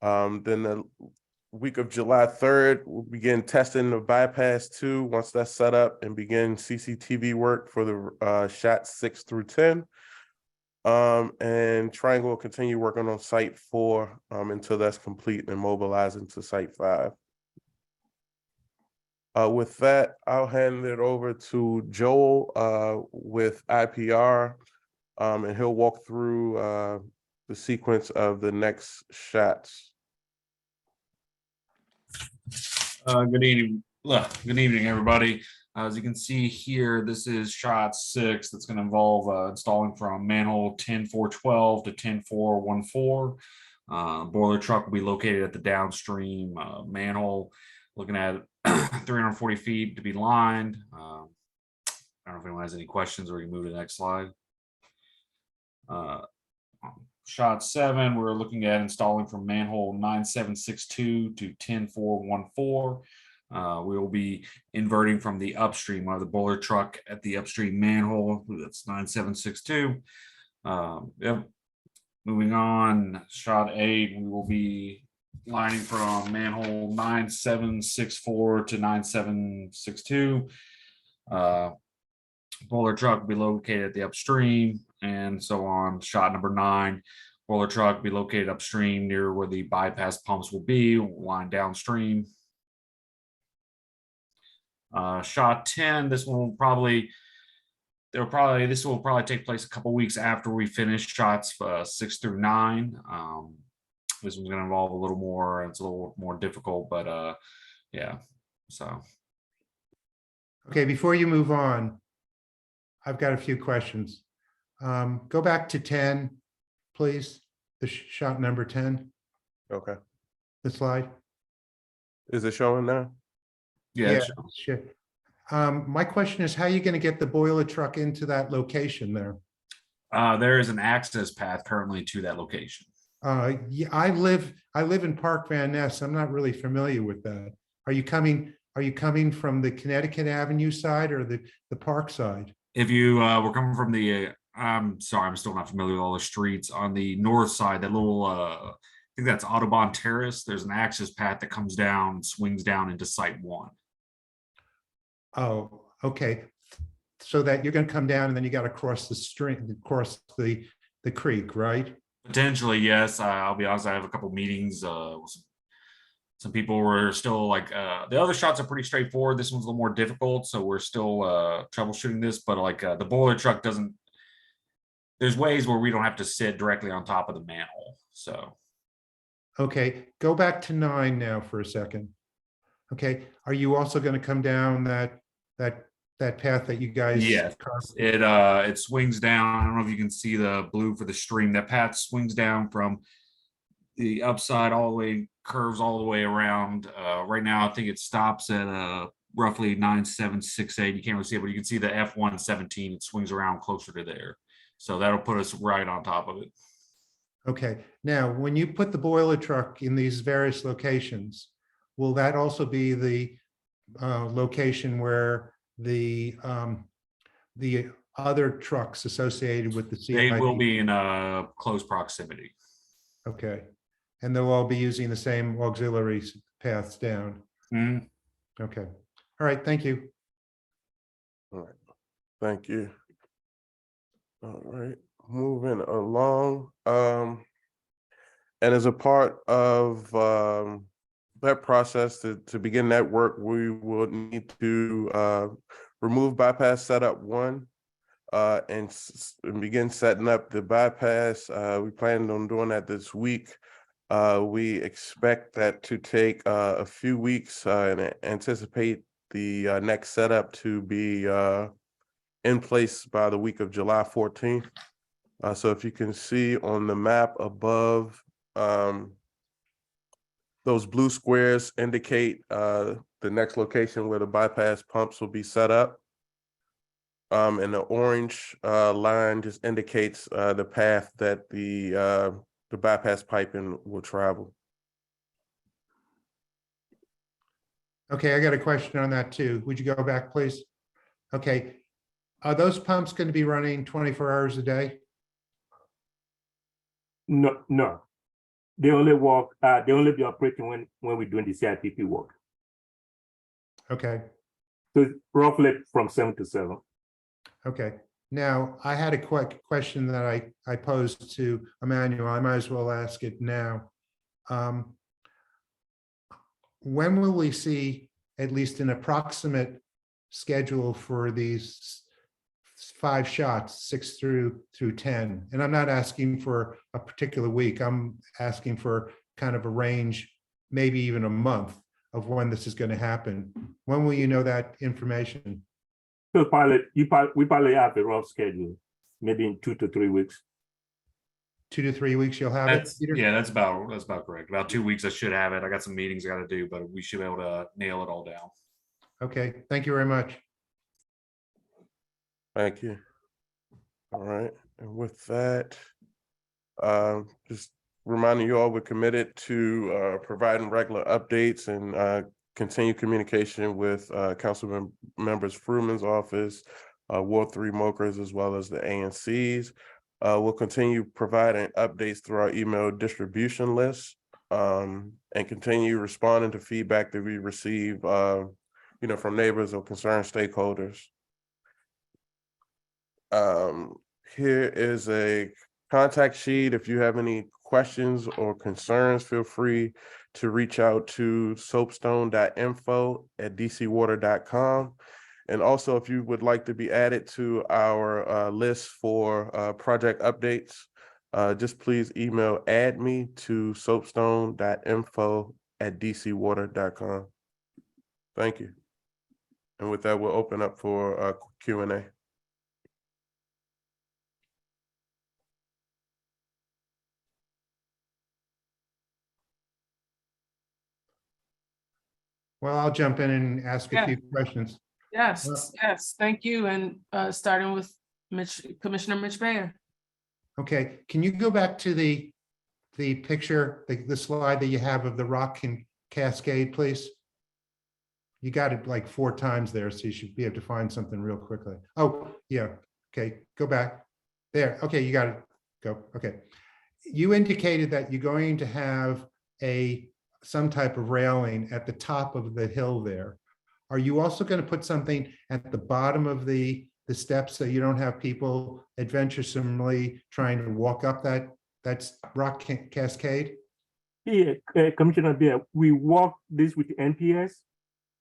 Then the week of July 3rd, we'll begin testing the bypass 2 once that's set up, and begin CCTV work for the shots 6 through 10. And Triangle will continue working on Site 4 until that's complete and mobilizing to Site 5. With that, I'll hand it over to Joel with IPR, and he'll walk through the sequence of the next shots. Good evening, everybody. As you can see here, this is shot 6 that's going to involve installing from manhole 10412 to 10414. Boiler truck will be located at the downstream manhole, looking at 340 feet to be lined. I don't know if anyone has any questions, or we can move to the next slide. Shot 7, we're looking at installing from manhole 9762 to 10414. We will be inverting from the upstream of the boiler truck at the upstream manhole. That's 9762. Yep. Moving on, shot 8, we will be lining from manhole 9764 to 9762. Boiler truck will be located at the upstream, and so on. Shot number 9, boiler truck will be located upstream near where the bypass pumps will be, line downstream. Shot 10, this will probably take place a couple weeks after we finish shots 6 through 9. This one's going to involve a little more, it's a little more difficult, but yeah, so. Okay, before you move on, I've got a few questions. Go back to 10, please. The shot number 10. Okay. The slide. Is it showing now? Yeah, Yeah, it's- sure. My question is, how are you going to get the boiler truck into that location there? there is an access path currently to that location. Yeah, I live in Park Van Ness. I'm not really familiar with that. Are you coming from the Connecticut Avenue side or the Park side? If you were coming from the, I'm sorry, I'm still not familiar with all the streets on the north side, that little, I think that's Audubon Terrace. There's an access path that comes down, swings down into Site 1. Oh, okay. So that you're going to come down and then you got to cross the stream, cross the creek, right? Potentially, yes. I'll be honest, I have a couple meetings. With some people were still like, the other shots are pretty straightforward. This one's a little more difficult, so we're still troubleshooting this. But like the boiler truck doesn't. There's ways where we don't have to sit directly on top of the manhole. So. Okay, go back to 9 now for a second. Okay, are you also going to come down that path that you guys? Yes, it swings down. I don't know if you can see the blue for the stream. That path swings down from the upside all the way, curves all the way around. Right now, I think it stops at roughly 9768. You can't really see it, but you can see the F117. It swings around closer to there. So that'll put us right on top of it. Okay, now when you put the boiler truck in these various locations, will that also be the location where the other trucks associated with the CID? They will be in close proximity. Okay, and they'll all be using the same auxiliary paths down. Mhm. Okay, all right, thank you. All right, thank you. All right, moving along. And as a part of that process to begin that work, we will need to remove bypass setup 1 and begin setting up the bypass. We planned on doing that this week. We expect that to take a few weeks and anticipate the next setup to be in place by the week of July 14th. So if you can see on the map above, those blue squares indicate the next location where the bypass pumps will be set up. And the orange line just indicates the path that the bypass piping will travel. Okay, I got a question on that too. Would you go back, please? Okay, are those pumps going to be running 24 hours a day? No. They only work, they only be operating when we're doing the CIPP work. Okay. So it's roughly from 7 to 7. Okay. Now, I had a quick question that I posed to Emmanuel. I might as well ask it now. When will we see at least an approximate schedule for these 5 shots, 6 through 10? And I'm not asking for a particular week. I'm asking for kind of a range, maybe even a month of when this is going to happen. When will you know that information? So we probably have a rough schedule, maybe in 2 to 3 weeks. 2 to 3 weeks, you'll have it, Peter? Yeah, that's about correct. About 2 weeks, I should have it. I got some meetings I got to do, but we should be able to nail it all down. Okay, thank you very much. Thank you. All right, and with that, just reminding you all, we're committed to providing regular updates and continue communication with council members Fruman's office, Ward 3 Mokers, as well as the ANCs. We'll continue providing updates through our email distribution list and continue responding to feedback that we receive from neighbors or concerned stakeholders. Here is a contact sheet. If you have any questions or concerns, feel free to reach out to soapstone.info@dcwater.com. And also, if you would like to be added to our list for project updates, just please email me to soapstone.info@dcwater.com. Thank you. And with that, we'll open up for Q&A. Well, I'll jump in and ask a Yeah. few questions. Yes, yes, thank you. And starting with Commissioner Mitch Bayer. Okay, can you go back to the picture, the slide that you have of the rock and cascade, please? You got it like 4 times there, so you should be able to find something real quickly. Oh, yeah. Okay, go back. There. Okay, you got it. Go. Okay. You indicated that you're going to have some type of railing at the top of the hill there. Are you also going to put something at the bottom of the steps so you don't have people adventuresomely trying to walk up that's rock cascade? Yeah, Commissioner Beer, we work this with NPS.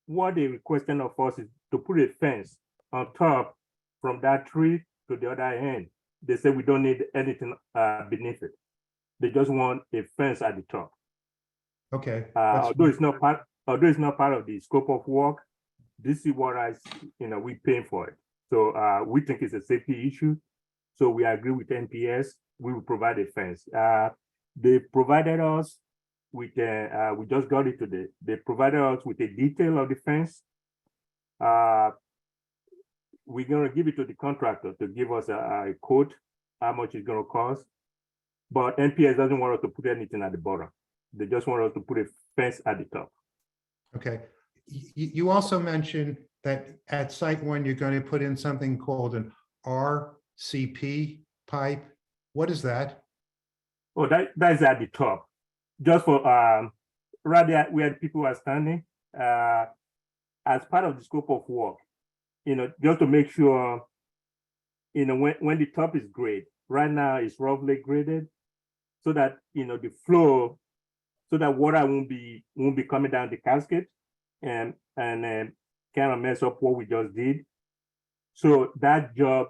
What they requested of us is to put a fence on top from that tree to the other end. They say we don't need anything beneath it. They just want a fence at the top. Okay. Although it's not part of the scope of work, this is what we pay for it. So we think it's a safety issue. So we agree with NPS. We will provide a fence. They provided us with we just got it today. They provided us with a detail of the fence. We're gonna give it to the contractor to give us a quote, how much it's gonna cost. But NPS doesn't want us to put anything at the bottom. They just want us to put a fence at the top. Okay. You also mentioned that at site 1, you're going to put in something called an RCP pipe. What is that? Oh, that's at the top. Just for right there where people are standing, as part of the scope of work, just to make sure, when the top is graded, right now it's roughly graded, so that the flow, so that water won't be coming down the cascade and kind of mess up what we just did. So that job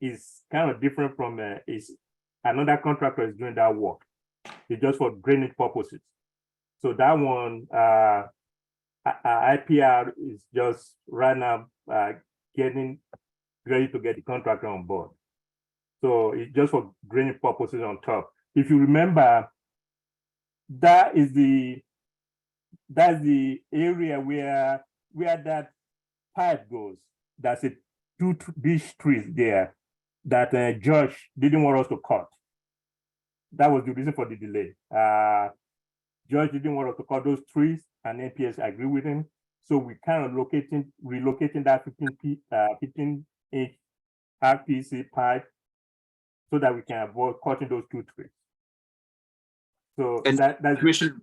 is kind of different from is another contractor is doing that work. It's just for drainage purposes. So that one, IPR is just right now getting ready to get the contractor on board. So it's just for drainage purposes on top. If you remember, that's the area where that pipe goes. That's a 2 beech trees there that Josh didn't want us to cut. That was the reason for the delay. Josh didn't want us to cut those trees, and NPS agreed with him. So we kind of relocating that 15-inch RPC pipe so that we can avoid cutting those 2 trees. So and that's Commissioner.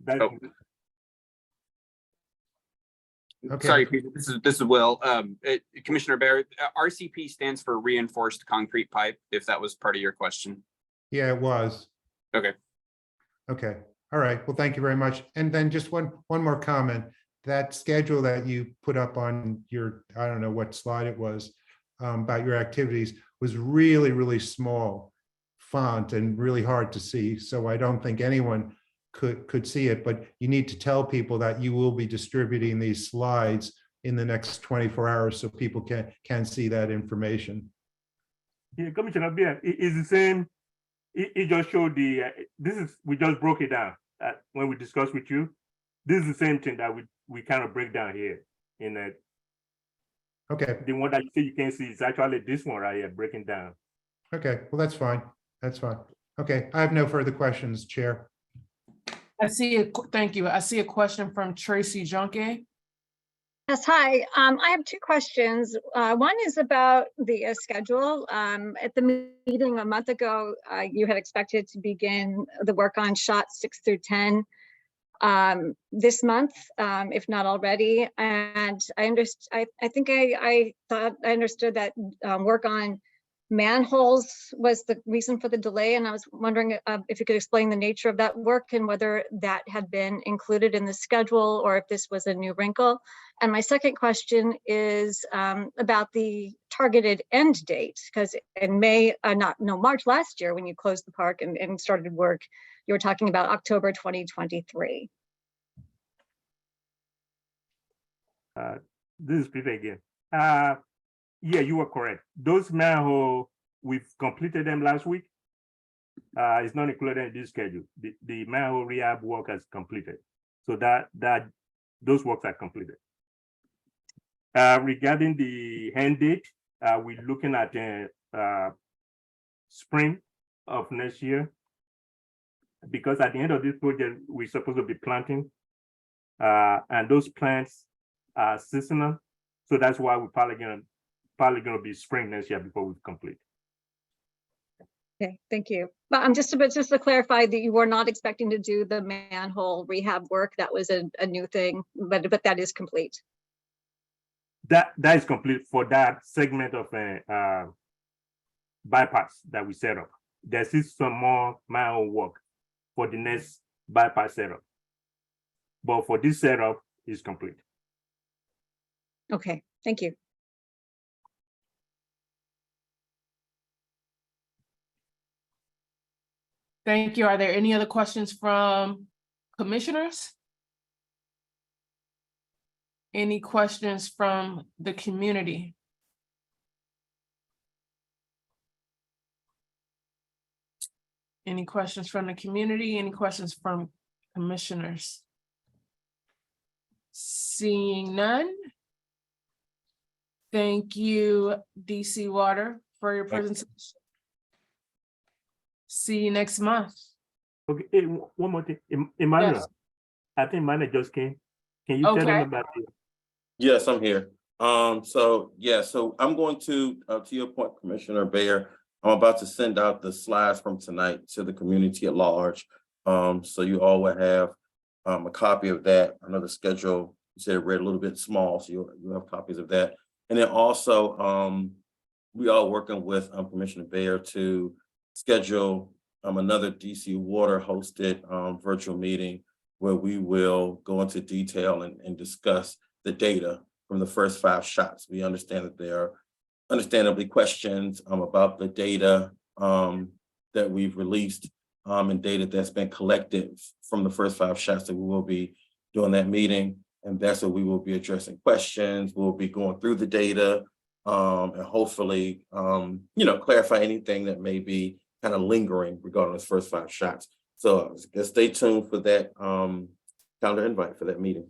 Okay. Sorry, Peter, this is Will. Commissioner Barrett, RCP stands for reinforced concrete pipe, if that was part of your question. Yeah, it was. Okay. Okay. All right. Well, thank you very much. And then just one more comment. That schedule that you put up on your, I don't know what slide it was, about your activities was really, really small font and really hard to see. So I don't think anyone could see it, but you need to tell people that you will be distributing these slides in the next 24 hours so people can see that information. Yeah, Commissioner Beer, it's the same. It just showed we just broke it down when we discussed with you. This is the same thing that we kind of break down here in that. Okay. The one that you say you can't see is actually this one right here breaking down. Okay, well, that's fine. That's fine. Okay, I have no further questions, Chair. Thank you. I see a question from Tracy Junke. Yes, hi. I have 2 questions. One is about the schedule. At the meeting a month ago, you had expected to begin the work on shots 6 through 10 this month, if not already. And I thought I understood that work on manholes was the reason for the delay, and I was wondering if you could explain the nature of that work and whether that had been included in the schedule or if this was a new wrinkle. And my second question is about the targeted end date, because in March last year, when you closed the park and started work, you were talking about October 2023. This is Peter again. Yeah, you were correct. Those manhole, we've completed them last week. It's not included in this schedule. The manhole rehab work has completed. So that those works are completed. Regarding the end date, we're looking at spring of next year, because at the end of this project, we're supposed to be planting, and those plants are seasonal. So that's why we're probably gonna be spring next year before we complete. Okay, thank you. But just to clarify that you were not expecting to do the manhole rehab work. That was a new thing, but that is complete. That is complete for that segment of bypass that we set up. There's still some more manhole work for the next bypass setup. But for this setup, it's complete. Okay, thank you. Thank you. Are there any other questions from commissioners? Any questions from the community? Any questions from the community? Any questions from commissioners? Seeing none. Thank you, DC Water, for your presentation. See you next month. Okay, hey, one more thing. Emmanuel, Yes. I think Emmanuel just came. Can you tell them Okay. about it? Yes, I'm here. So I'm going to your point, Commissioner Bayer, I'm about to send out the slides from tonight to the community at large. So you all will have a copy of that. I know the schedule, you said it read a little bit small, so you'll have copies of that. And then also, we are working with Commissioner Bayer to schedule another DC Water hosted virtual meeting where we will go into detail and discuss the data from the first 5 shots. We understand that there are understandably questions about the data that we've released and data that's been collected from the first 5 shots that we will be doing that meeting. And that's what we will be addressing questions. We'll be going through the data and hopefully, clarify anything that may be kind of lingering regarding those first 5 shots. So stay tuned for that calendar invite for that meeting.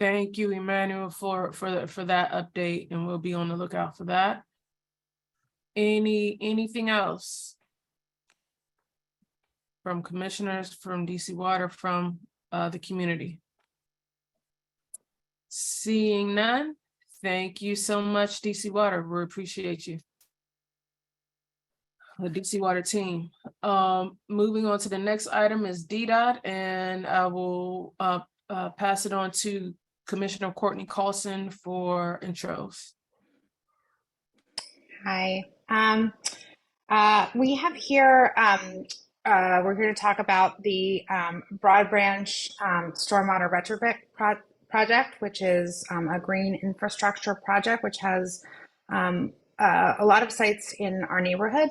Thank you, Emmanuel, for that update, and we'll be on the lookout for that. Anything else from commissioners, from DC Water, from the community? Seeing none, thank you so much, DC Water. We appreciate you. The DC Water team. Moving on to the next item is DDOT, and I will pass it on to Commissioner Courtney Carlson for intros. Hi. We have here, we're here to talk about the Broad Branch Stormwater Retrofit Project, which is a green infrastructure project, which has a lot of sites in our neighborhood.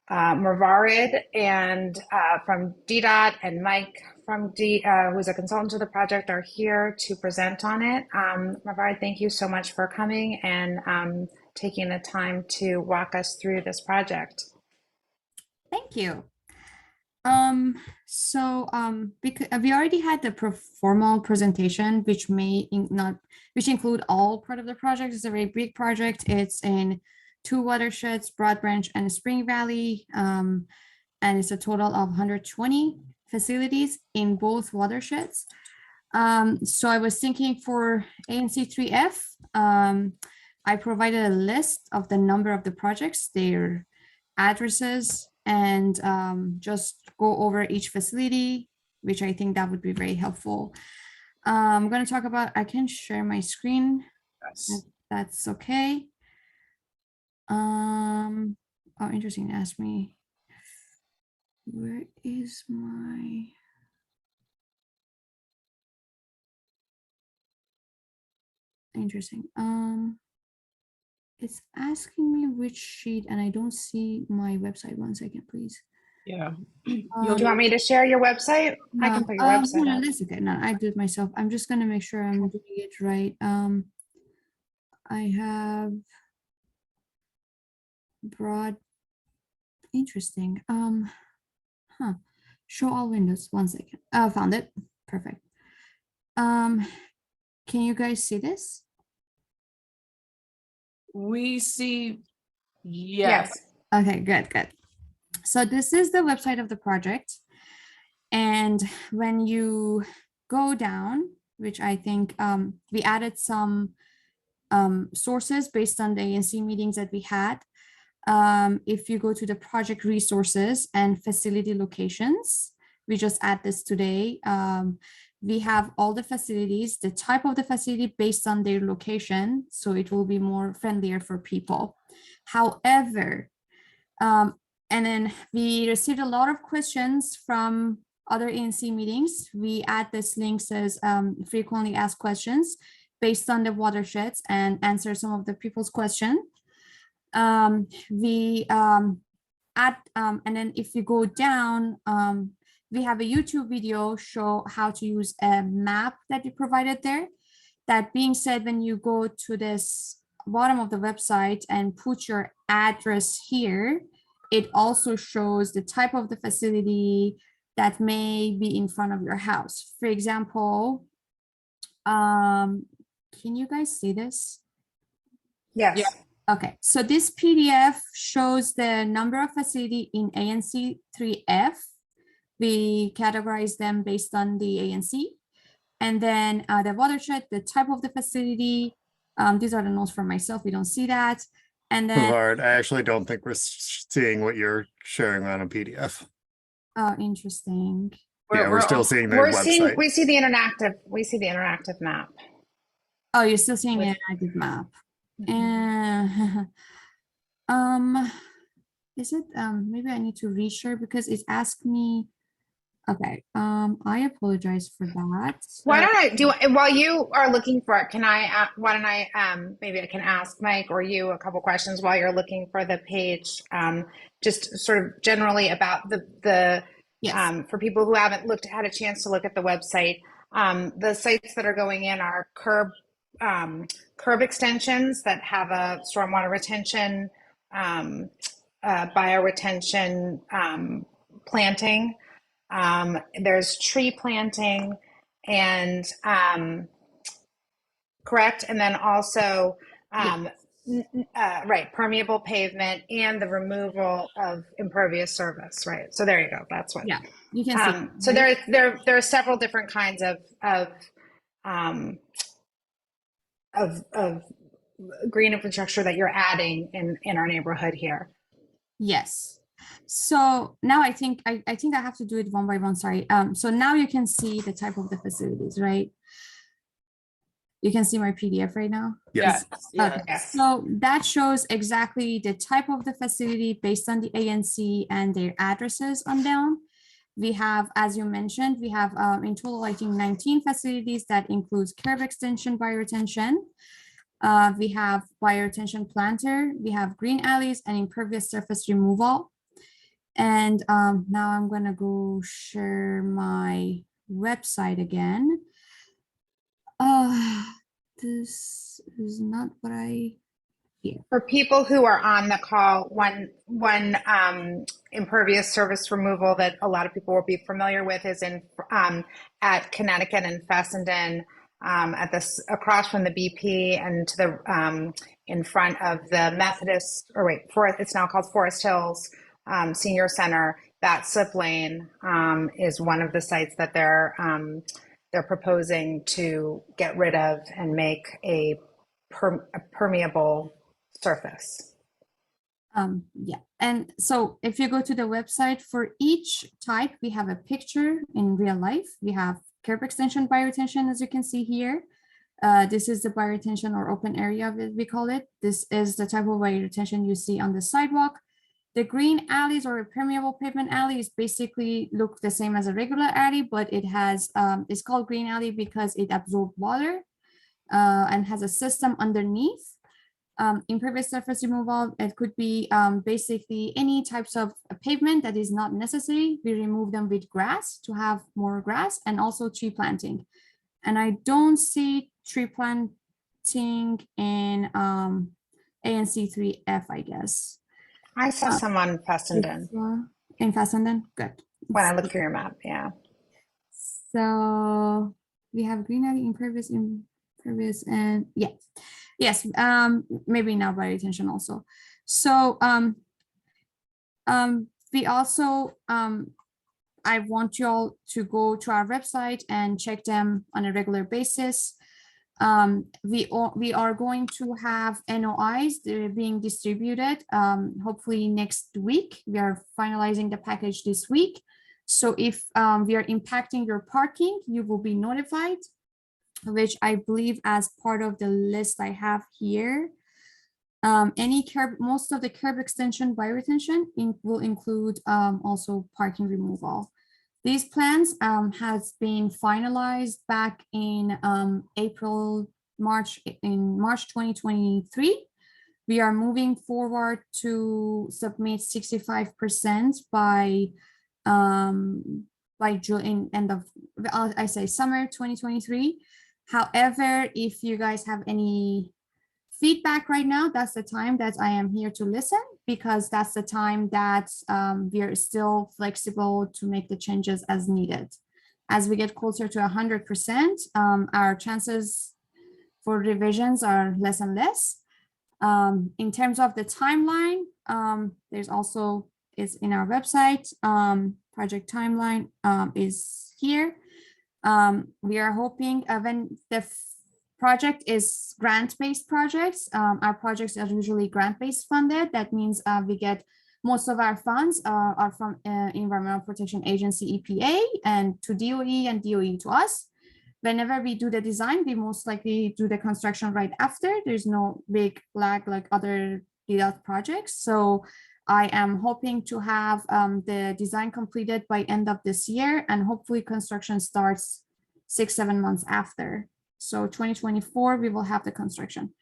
Mervarid and from DDOT and Mike from who's a consultant to the project are here to present on it. Mervarid, thank you so much for coming and taking the time to walk us through this project. Thank you. Because we already had the formal presentation, which which include all part of the project. It's a very big project. It's in 2 watersheds, Broad Branch and Spring Valley, and it's a total of 120 facilities in both watersheds. So I was thinking for ANC3F, I provided a list of the number of the projects, their addresses, and just go over each facility, which I think that would be very helpful. I'm going to talk about, I can share my screen. Yes. That's okay. Oh, interesting. Ask me, where is my, interesting. It's asking me which sheet, and I don't see my website. 1 second, please. Yeah. Do you want me to share your website? I can put your website no, up. that's okay. No, I do it myself. I'm just gonna make sure I'm doing it right. I have broad. Interesting. Show all windows, 1 second. Found it, perfect. Can you guys see this? We see, yes. Okay, good. So this is the website of the project. And when you go down, which I think we added some sources based on the ANC meetings that we had. If you go to the project resources and facility locations, we just add this today. We have all the facilities, the type of the facility based on their location, so it will be more friendlier for people. However, and then we received a lot of questions from other ANC meetings. We add this link says frequently asked questions based on the watersheds and answer some of the people's question. We add, and then if you go down, we have a YouTube video show how to use a map that we provided there. That being said, when you go to this bottom of the website and put your address here, it also shows the type of the facility that may be in front of your house. For example, can you guys see this? Yes. Yeah. Okay, so this PDF shows the number of facility in ANC3F. We categorize them based on the ANC. And then the watershed, the type of the facility. These are the notes for myself. We don't see that. And then Lard, I actually don't think we're seeing what you're showing on a PDF. oh, interesting. We're still seeing the We're website. seeing, we see the interactive map. Oh, you're still seeing an active map. Is it maybe I need to reshare because it's asked me. Okay, I apologize for that. Why don't I do, while you are looking for it, why don't I, maybe I can ask Mike or you a couple questions while you're looking for the page, just sort of generally about for people who haven't had a chance to look at the website, the sites that are going in are curb extensions that have a stormwater retention, bioretention, planting. There's tree planting and correct. And then also, right, permeable pavement and the removal of impervious surface. Right. So there you go. That's what. Yeah, you can see. So there are several different kinds of green infrastructure that you're adding in our neighborhood here. Yes. So now I think I have to do it one by one. Sorry. So now you can see the type of the facilities, right? You can see my PDF right now. Yes. Okay. So that shows exactly the type of the facility based on the ANC and their addresses on down. We have, as you mentioned, we have in total, I think 19 facilities that includes curb extension, bioretention. We have bioretention planter, we have green alleys and impervious surface removal. And now I'm gonna go share my website again. This is not what I hear. For people who are on the call, one impervious surface removal that a lot of people will be familiar with is in at Connecticut and Fessenden, at this across from the BP and to the in front of the Methodist, or wait, it's now called Forest Hills Senior Center. That slip lane is one of the sites that they're proposing to get rid of and make a permeable surface. Yeah, and so if you go to the website, for each type, we have a picture in real life. We have curb extension, bioretention, as you can see here. This is the bioretention or open area, we call it. This is the type of bioretention you see on the sidewalk. The green alleys or permeable pavement alleys basically look the same as a regular alley, but it has, it's called green alley because it absorbs water and has a system underneath. Impervious surface removal, it could be basically any types of pavement that is not necessary. We remove them with grass to have more grass, and also tree planting. And I don't see tree planting in ANC3F, I guess. I saw some on Fessenden. In Fessenden, good. when I look through your map, yeah. So we have greenery, impervious, and yes, maybe now by retention also. So we also I want you all to go to our website and check them on a regular basis. We are going to have NOIs being distributed hopefully next week. We are finalizing the package this week. So if we are impacting your parking, you will be notified, which I believe as part of the list I have here. Most of the curb extension by retention will include also parking removal. These plans has been finalized back in March 2023. We are moving forward to submit 65% by June, end of, I say summer 2023. However, if you guys have any feedback right now, that's the time that I am here to listen, because that's the time that we are still flexible to make the changes as needed. As we get closer to 100%, our chances for revisions are less and less. In terms of the timeline, there's also is in our website, project timeline is here. We are hoping when the project is grant-based projects. Our projects are usually grant-based funded. That means we get most of our funds are from Environmental Protection Agency, EPA, and to DOE and DOE to us. Whenever we do the design, we most likely do the construction right after. There's no big lag like other DDOT projects. So I am hoping to have the design completed by end of this year, and hopefully construction starts 6-7 months after. So 2024, we will have the construction.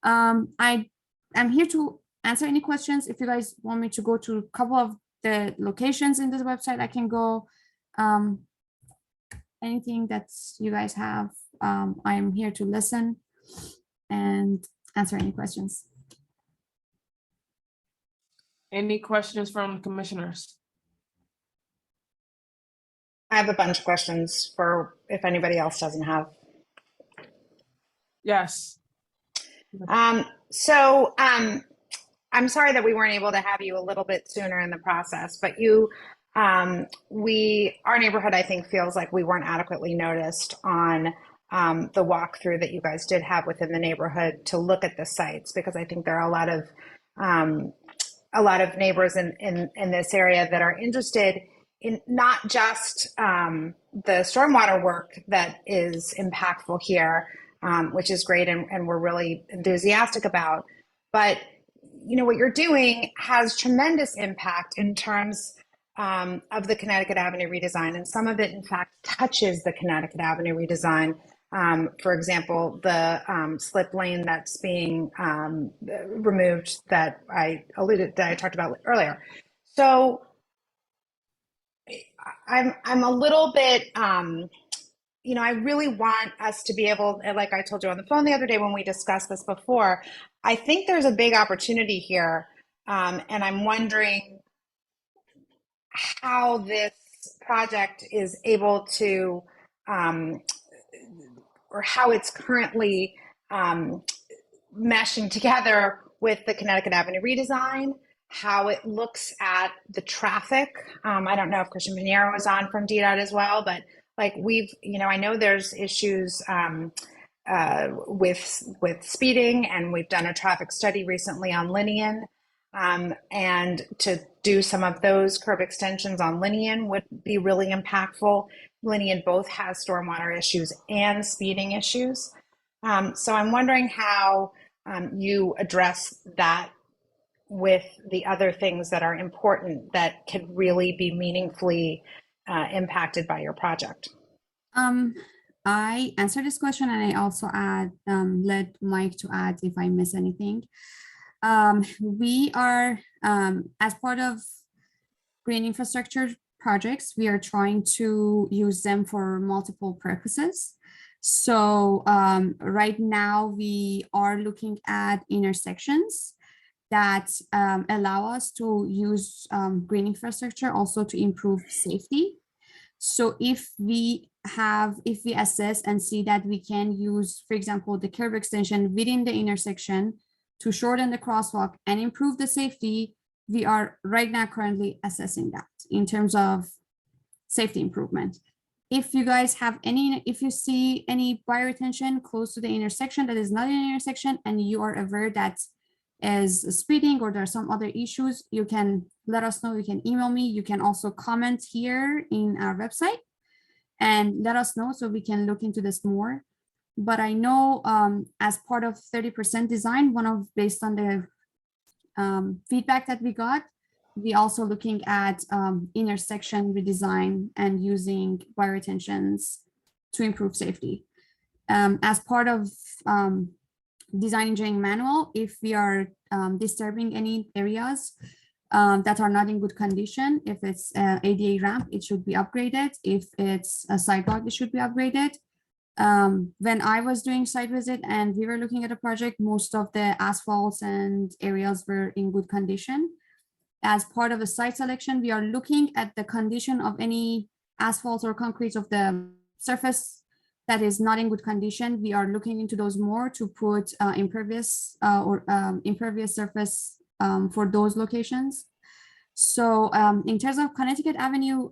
I am here to answer any questions. If you guys want me to go to a couple of the locations in this website, I can go. Anything that you guys have, I am here to listen and answer any questions. Any questions from commissioners? I have a bunch of questions for if anybody else doesn't have. Yes. I'm sorry that we weren't able to have you a little bit sooner in the process, but our neighborhood, I think, feels like we weren't adequately noticed on the walkthrough that you guys did have within the neighborhood to look at the sites, because I think there are a lot of neighbors in this area that are interested in not just the stormwater work that is impactful here, which is great and we're really enthusiastic about, but what you're doing has tremendous impact in terms of the Connecticut Avenue redesign, and some of it in fact touches the Connecticut Avenue redesign. For example, the slip lane that's being removed that I talked about earlier. So I'm a little bit, I really want us to be able, like I told you on the phone the other day when we discussed this before, I think there's a big opportunity here, and I'm wondering how this project is able to, or how it's currently meshing together with the Connecticut Avenue redesign, how it looks at the traffic. I don't know if Christian Pinheiro was on from DDOT as well, but like I know there's issues with speeding, and we've done a traffic study recently on Linian. And to do some of those curb extensions on Linian would be really impactful. Linian both has stormwater issues and speeding issues. So I'm wondering how you address that with the other things that are important that could really be meaningfully impacted by your project. I answered this question, and I also led Mike to add if I miss anything. We are, as part of green infrastructure projects, we are trying to use them for multiple purposes. So right now we are looking at intersections that allow us to use green infrastructure also to improve safety. So if we assess and see that we can use, for example, the curb extension within the intersection to shorten the crosswalk and improve the safety, we are right now currently assessing that in terms of safety improvement. If you guys have if you see any bioretention close to the intersection that is not an intersection and you are aware that is speeding or there are some other issues, you can let us know. You can email me. You can also comment here in our website and let us know so we can look into this more. But I know as part of 30% design, based on the feedback that we got, we also looking at intersection redesign and using bioretentions to improve safety. As part of design engineering manual, if we are disturbing any areas that are not in good condition, if it's ADA ramp, it should be upgraded. If it's a sidewalk, it should be upgraded. When I was doing site visit and we were looking at a project, most of the asphalts and areas were in good condition. As part of the site selection, we are looking at the condition of any asphalt or concrete of the surface that is not in good condition. We are looking into those more to put impervious surface for those locations. So in terms of Connecticut Avenue,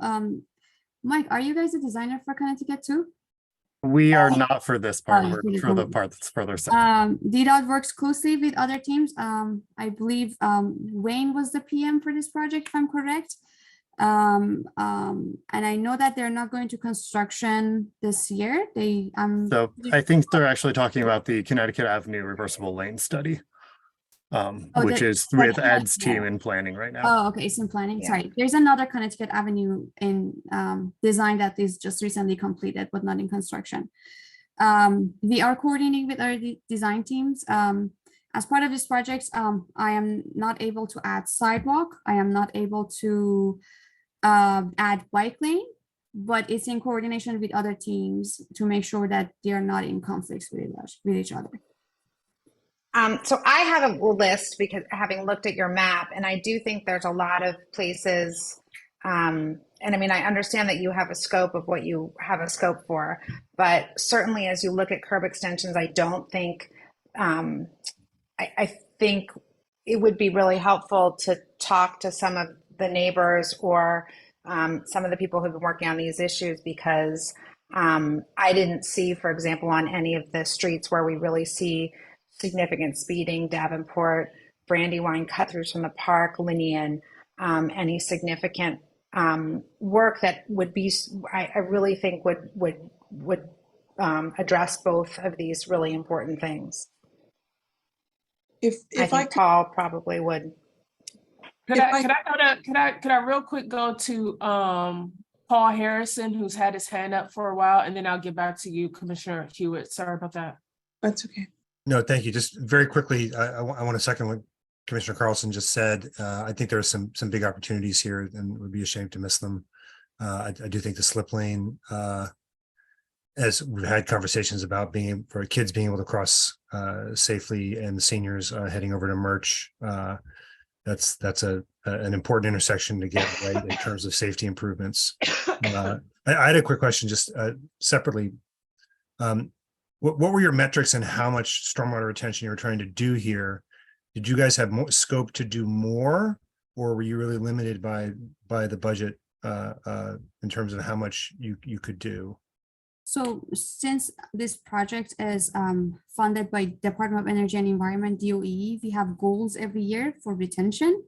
Mike, are you guys a designer for Connecticut too? We are not for this part. We're for the part that's further south. DDOT works closely with other teams. I believe Wayne was the PM for this project, if I'm correct. And I know that they're not going to construction this year. So I think they're actually talking about the Connecticut Avenue reversible lane study, which is with Ed's team in planning right now. Oh, okay, it's in planning. Sorry, there's another Connecticut Avenue in design that is just recently completed, but not in construction. We are coordinating with our design teams. As part of this project, I am not able to add sidewalk. I am not able to add bike lane, but it's in coordination with other teams to make sure that they are not in conflicts with each other. So I have a list because having looked at your map, and I do think there's a lot of places. And I mean, I understand that you have a scope of what you have a scope for, but certainly as you look at curb extensions, I don't think, I think it would be really helpful to talk to some of the neighbors or some of the people who've been working on these issues, because I didn't see, for example, on any of the streets where we really see significant speeding, Davenport, Brandywine, cut-throughs from the park, Linnean, any significant work that would be, I really think would address both of these really important things. If I think Paul probably would. Could I real quick go to Paul Harrison, who's had his hand up for a while, and then I'll get back to you, Commissioner Hewitt. Sorry about that. That's okay. No, thank you. Just very quickly, I want to second what Commissioner Carlson just said. I think there are some big opportunities here and would be ashamed to miss them. I do think the slip lane, as we've had conversations about for kids being able to cross safely and the seniors heading over to Merch, that's an important intersection to get right in terms of safety improvements. I had a quick question just separately. What were your metrics and how much stormwater retention you were trying to do here? Did you guys have more scope to do more, or were you really limited by the budget in terms of how much you could do? So since this project is funded by Department of Energy and Environment, DOE, we have goals every year for retention.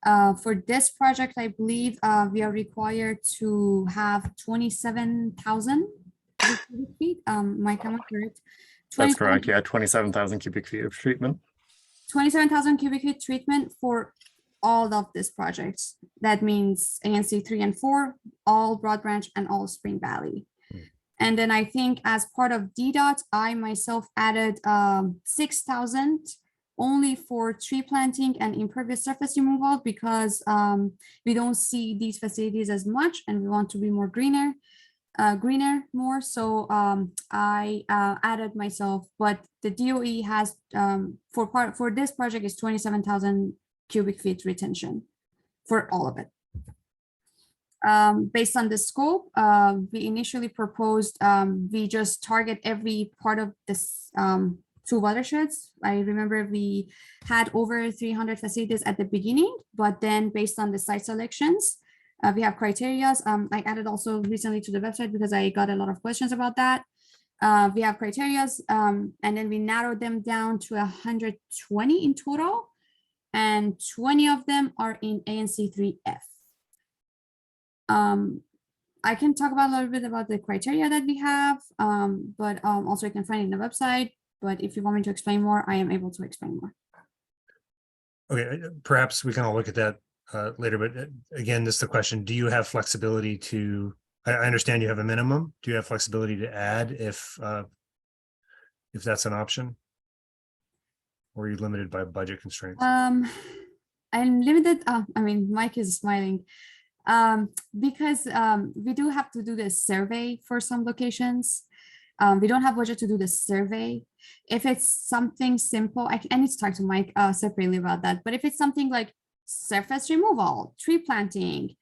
For this project, I believe we are required to have 27,000 cubic feet. Mike, am I correct? That's correct. Yeah, 27,000 cubic feet of treatment. 27,000 cubic feet treatment for all of this projects. That means ANC 3 and 4, all Broad Branch and all Spring Valley. And then I think as part of DDOT, I myself added 6,000 only for tree planting and impervious surface removal, because we don't see these facilities as much and we want to be more greener. greener more. So I added myself, but the DOE has for this project is 27,000 cubic feet retention for all of it. Based on the scope, we initially proposed we just target every part of this 2 watersheds. I remember we had over 300 facilities at the beginning, but then based on the site selections, we have criteria. I added also recently to the website because I got a lot of questions about that. We have criteria, and then we narrowed them down to 120 in total, and 20 of them are in ANC3F. I can talk about a little bit about the criteria that we have, but also you can find it in the website. But if you want me to explain more, I am able to explain more. Okay, perhaps we can all look at that later, but again, this is the question. Do you have flexibility to, I understand you have a minimum. Do you have flexibility to add if that's an option? Or are you limited by budget constraints? I'm limited. I mean, Mike is smiling because we do have to do this survey for some locations. We don't have budget to do the survey. If it's something simple, I need to talk to Mike separately about that. But if it's something like surface removal, tree planting,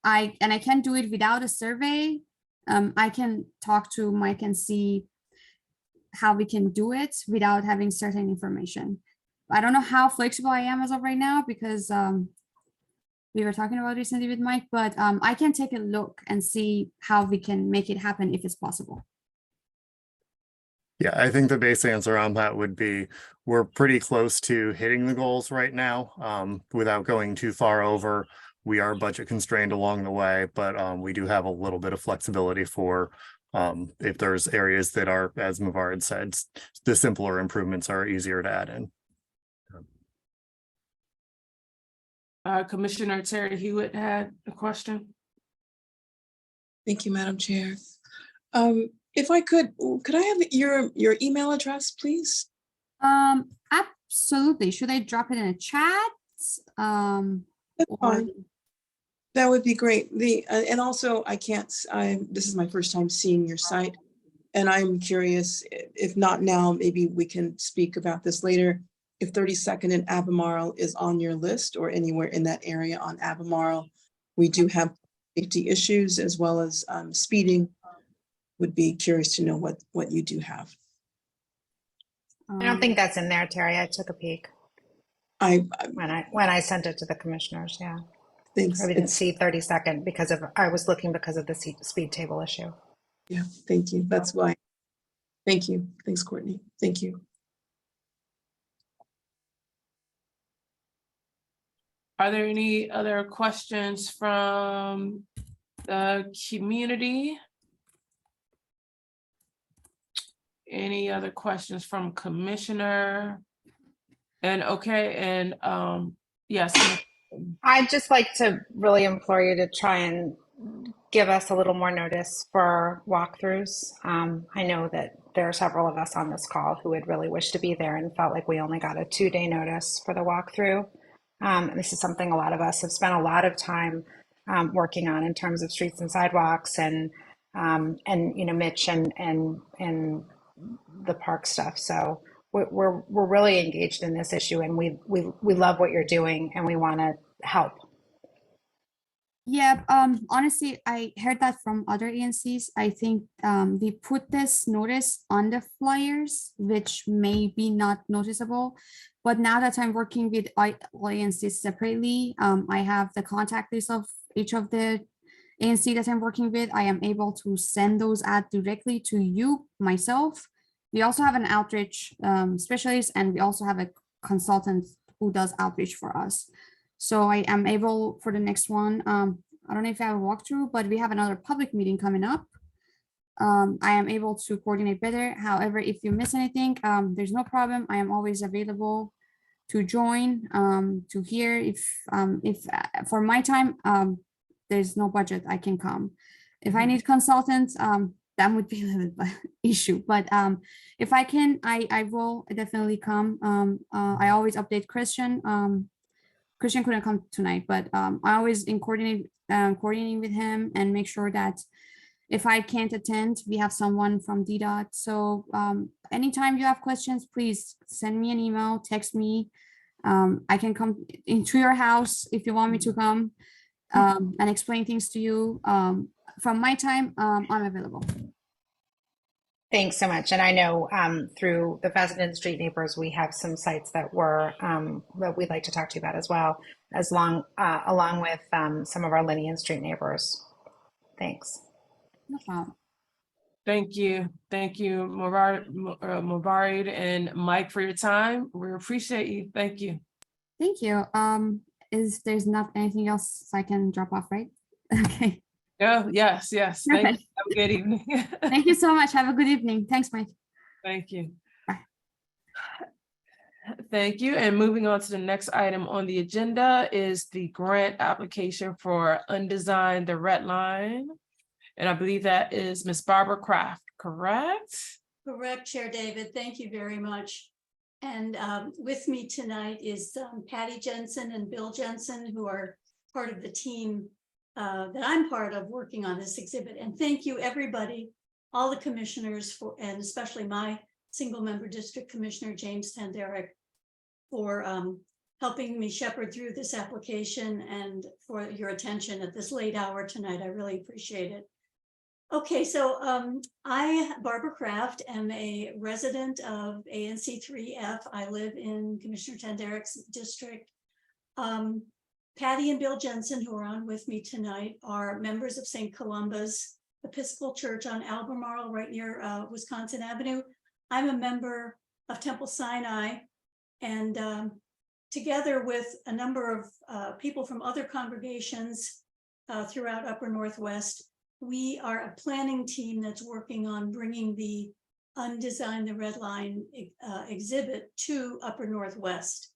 I can do it without a survey, I can talk to Mike and see how we can do it without having certain information. I don't know how flexible I am as of right now because we were talking about recently with Mike, but I can take a look and see how we can make it happen if it's possible. Yeah, I think the base answer on that would be we're pretty close to hitting the goals right now. Without going too far over, we are budget constrained along the way, but we do have a little bit of flexibility for if there's areas that are, as Mavard said, the simpler improvements are easier to add in. Commissioner Terry Hewitt had a question. Thank you, Madam Chair. If I could I have your email address, please? Absolutely. Should I drop it in a chat? That's fine. That would be great. And also this is my first time seeing your site, and I'm curious, if not now, maybe we can speak about this later. If 32nd and Albemarle is on your list or anywhere in that area on Albemarle, we do have safety issues as well as speeding. Would be curious to know what you do have. I don't think that's in there, Terry. I took a peek. When I sent it to the commissioners, yeah. Thanks. I didn't see 32nd because I was looking because of the speed table issue. Yeah, thank you. That's why. Thank you. Thanks, Courtney. Thank you. Are there any other questions from the community? Any other questions from Commissioner? And yes. I'd just like to really implore you to try and give us a little more notice for walkthroughs. I know that there are several of us on this call who would really wish to be there and felt like we only got a 2-day notice for the walkthrough. This is something a lot of us have spent a lot of time working on in terms of streets and sidewalks and Mitch and the park stuff. So we're really engaged in this issue, and we love what you're doing, and we want to help. Yeah, honestly, I heard that from other ANCs. I think we put this notice on the flyers, which may be not noticeable. But now that I'm working with all ANCs separately, I have the contact list of each of the ANC that I'm working with. I am able to send those out directly to you, myself. We also have an outreach specialist, and we also have a consultant who does outreach for us. So I am able for the next one. I don't know if I have a walkthrough, but we have another public meeting coming up. I am able to coordinate better. However, if you miss anything, there's no problem. I am always available to join, to hear. If for my time, there's no budget, I can come. If I need consultants, that would be a little bit issue. But if I can, I will definitely come. I always update Christian. Christian couldn't come tonight, but I always coordinating with him and make sure that if I can't attend, we have someone from DDOT. So anytime you have questions, please send me an email, text me. I can come into your house if you want me to come and explain things to you. From my time, I'm available. Thanks so much. And I know through the Pheasant and Street Neighbors, we have some sites that that we'd like to talk to you about as well, along with some of our Linnean Street neighbors. Thanks. No problem. Thank you. Thank you, Mubarak and Mike, for your time. We appreciate you. Thank you. Thank you. There's not anything else I can drop off, right? Okay. Oh, yes. Thank you. Have a good evening. Thank you so much. Have a good evening. Thanks, Mike. Thank you. Bye. Thank you. And moving on to the next item on the agenda is the grant application for Undesign the Red Line. And I believe that is Ms. Barbara Kraft, correct? Correct, Chair David. Thank you very much. And with me tonight is Patty Jensen and Bill Jensen, who are part of the team that I'm part of working on this exhibit. And thank you, everybody, all the commissioners, and especially my single member district commissioner, James Tanderick, for helping me shepherd through this application and for your attention at this late hour tonight. I really appreciate it. Okay, so I, Barbara Kraft, am a resident of ANC3F. I live in Commissioner Tanderick's district. Patty and Bill Jensen, who are on with me tonight, are members of St. Columba's Episcopal Church on Albemarle, right near Wisconsin Avenue. I'm a member of Temple Sinai, and together with a number of people from other congregations throughout Upper Northwest, we are a planning team that's working on bringing the Undesign the Red Line exhibit to Upper Northwest.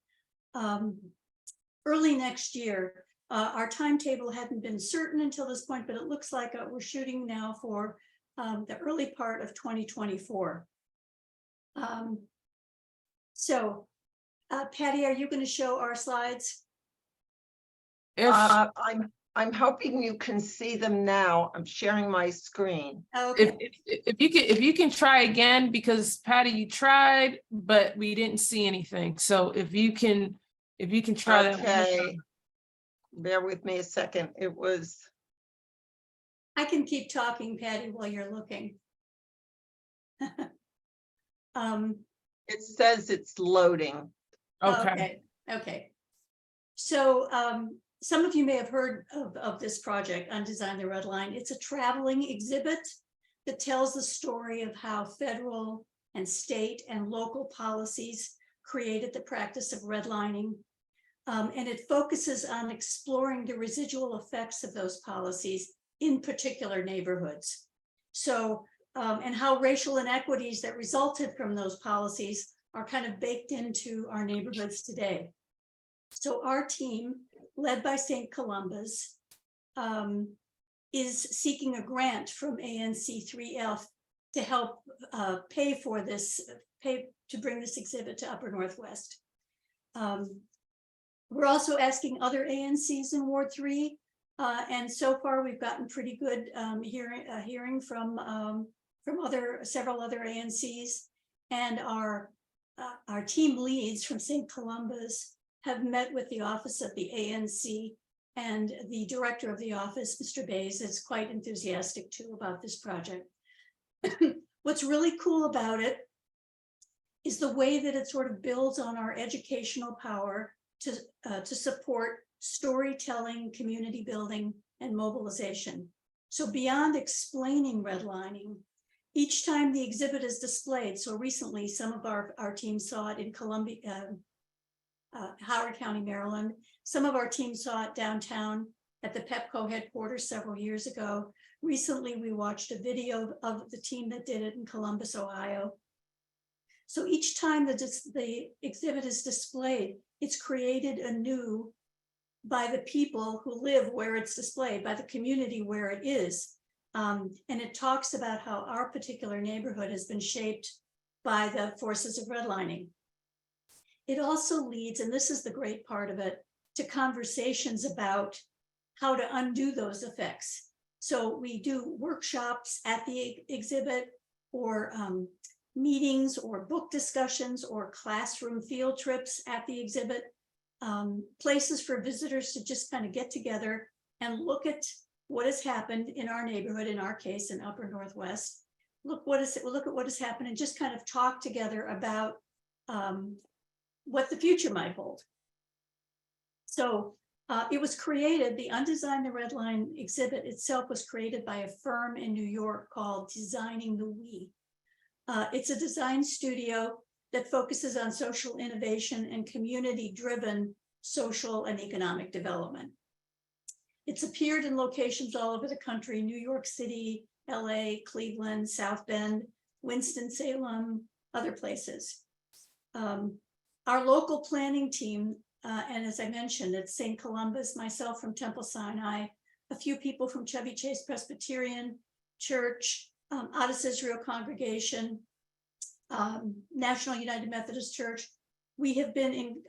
Early next year, our timetable hadn't been certain until this point, but it looks like we're shooting now for the early part of 2024. Patty, are you going to show our slides? I'm hoping you can see them now. I'm sharing my screen. Okay. If you can try again, because Patty, you tried, but we didn't see anything. So if you can try that. Okay. Bear with me a second. It was. I can keep talking, Patty, while you're looking. It says it's loading. Okay. So some of you may have heard of this project, Undesign the Red Line. It's a traveling exhibit that tells the story of how federal and state and local policies created the practice of redlining. And it focuses on exploring the residual effects of those policies in particular neighborhoods. So, and how racial inequities that resulted from those policies are kind of baked into our neighborhoods today. So our team, led by St. Columba's, is seeking a grant from ANC3F to help pay to bring this exhibit to Upper Northwest. We're also asking other ANCs in Ward 3, and so far we've gotten pretty good hearing from several other ANCs, and our team leads from St. Columba's have met with the office of the ANC, and the director of the office, Mr. Bays, is quite enthusiastic too about this project. What's really cool about it is the way that it sort of builds on our educational power to support storytelling, community building, and mobilization. So beyond explaining redlining, each time the exhibit is displayed, so recently some of our team saw it in Howard County, Maryland. Some of our team saw it downtown at the PEPCO headquarters several years ago. Recently, we watched a video of the team that did it in Columbus, Ohio. So each time the exhibit is displayed, it's created anew by the people who live where it's displayed, by the community where it is. And it talks about how our particular neighborhood has been shaped by the forces of redlining. It also leads, and this is the great part of it, to conversations about how to undo those effects. So we do workshops at the exhibit, or meetings or book discussions or classroom field trips at the exhibit, places for visitors to just kind of get together and look at what has happened in our neighborhood, in our case, in Upper Northwest. Look at what has happened and just kind of talk together about what the future might hold. So it was created, the Undesign the Red Line exhibit itself was created by a firm in New York called Designing the We. It's a design studio that focuses on social innovation and community-driven social and economic development. It's appeared in locations all over the country: New York City, LA, Cleveland, South Bend, Winston-Salem, other places. Our local planning team, and as I mentioned, it's St. Columbus, myself from Temple Sinai, a few people from Chevy Chase Presbyterian Church, Adas Israel Congregation, National United Methodist Church. We have been in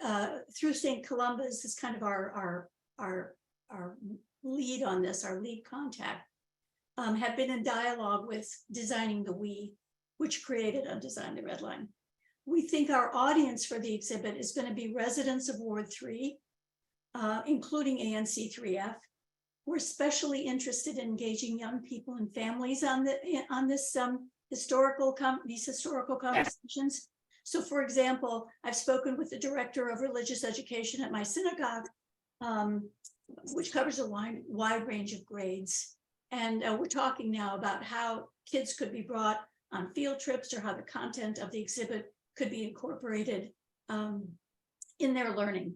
through St. Columbus is kind of our lead on this, our lead contact, have been in dialogue with Designing the We, which created Undesign the Red Line. We think our audience for the exhibit is going to be residents of Ward 3, including ANC3F. We're especially interested in engaging young people and families on this historical conversations. So, for example, I've spoken with the director of religious education at my synagogue, which covers a wide range of grades. And we're talking now about how kids could be brought on field trips, or how the content of the exhibit could be incorporated in their learning.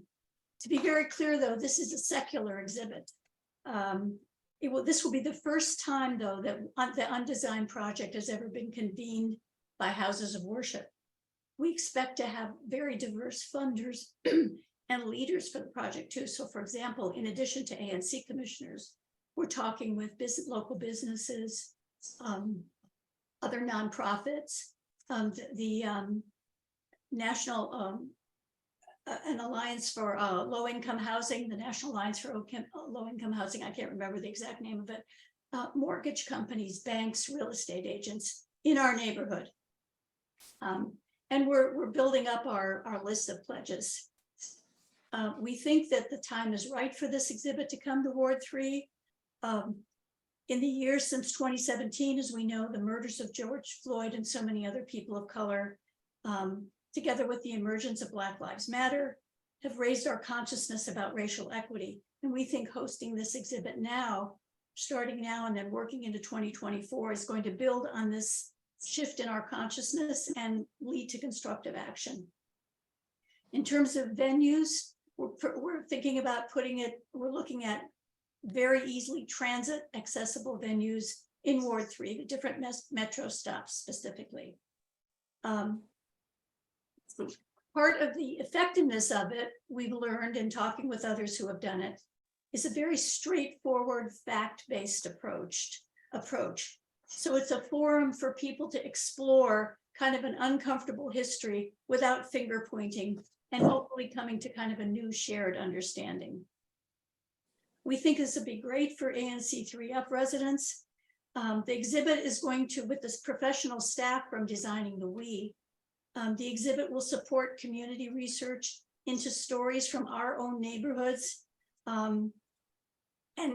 To be very clear, though, this is a secular exhibit. This will be the first time, though, that the Undesigned project has ever been convened by houses of worship. We expect to have very diverse funders and leaders for the project, too. So, for example, in addition to ANC commissioners, we're talking with local businesses, other nonprofits, the National an Alliance for Low-Income Housing, the National Alliance for Low-Income Housing, I can't remember the exact name of it, mortgage companies, banks, real estate agents in our neighborhood. And we're building up our list of pledges. We think that the time is right for this exhibit to come to Ward 3. In the years since 2017, as we know, the murders of George Floyd and so many other people of color, together with the emergence of Black Lives Matter, have raised our consciousness about racial equity. And we think hosting this exhibit now, starting now and then working into 2024, is going to build on this shift in our consciousness and lead to constructive action. In terms of venues, we're thinking about we're looking at very easily transit accessible venues in Ward 3, the different metro stops specifically. Part of the effectiveness of it, we've learned in talking with others who have done it, is a very straightforward, fact-based approach. So it's a forum for people to explore kind of an uncomfortable history without finger pointing, and hopefully coming to kind of a new shared understanding. We think this would be great for ANC3F residents. The exhibit is going to, with this professional staff from Designing the We, the exhibit will support community research into stories from our own neighborhoods, and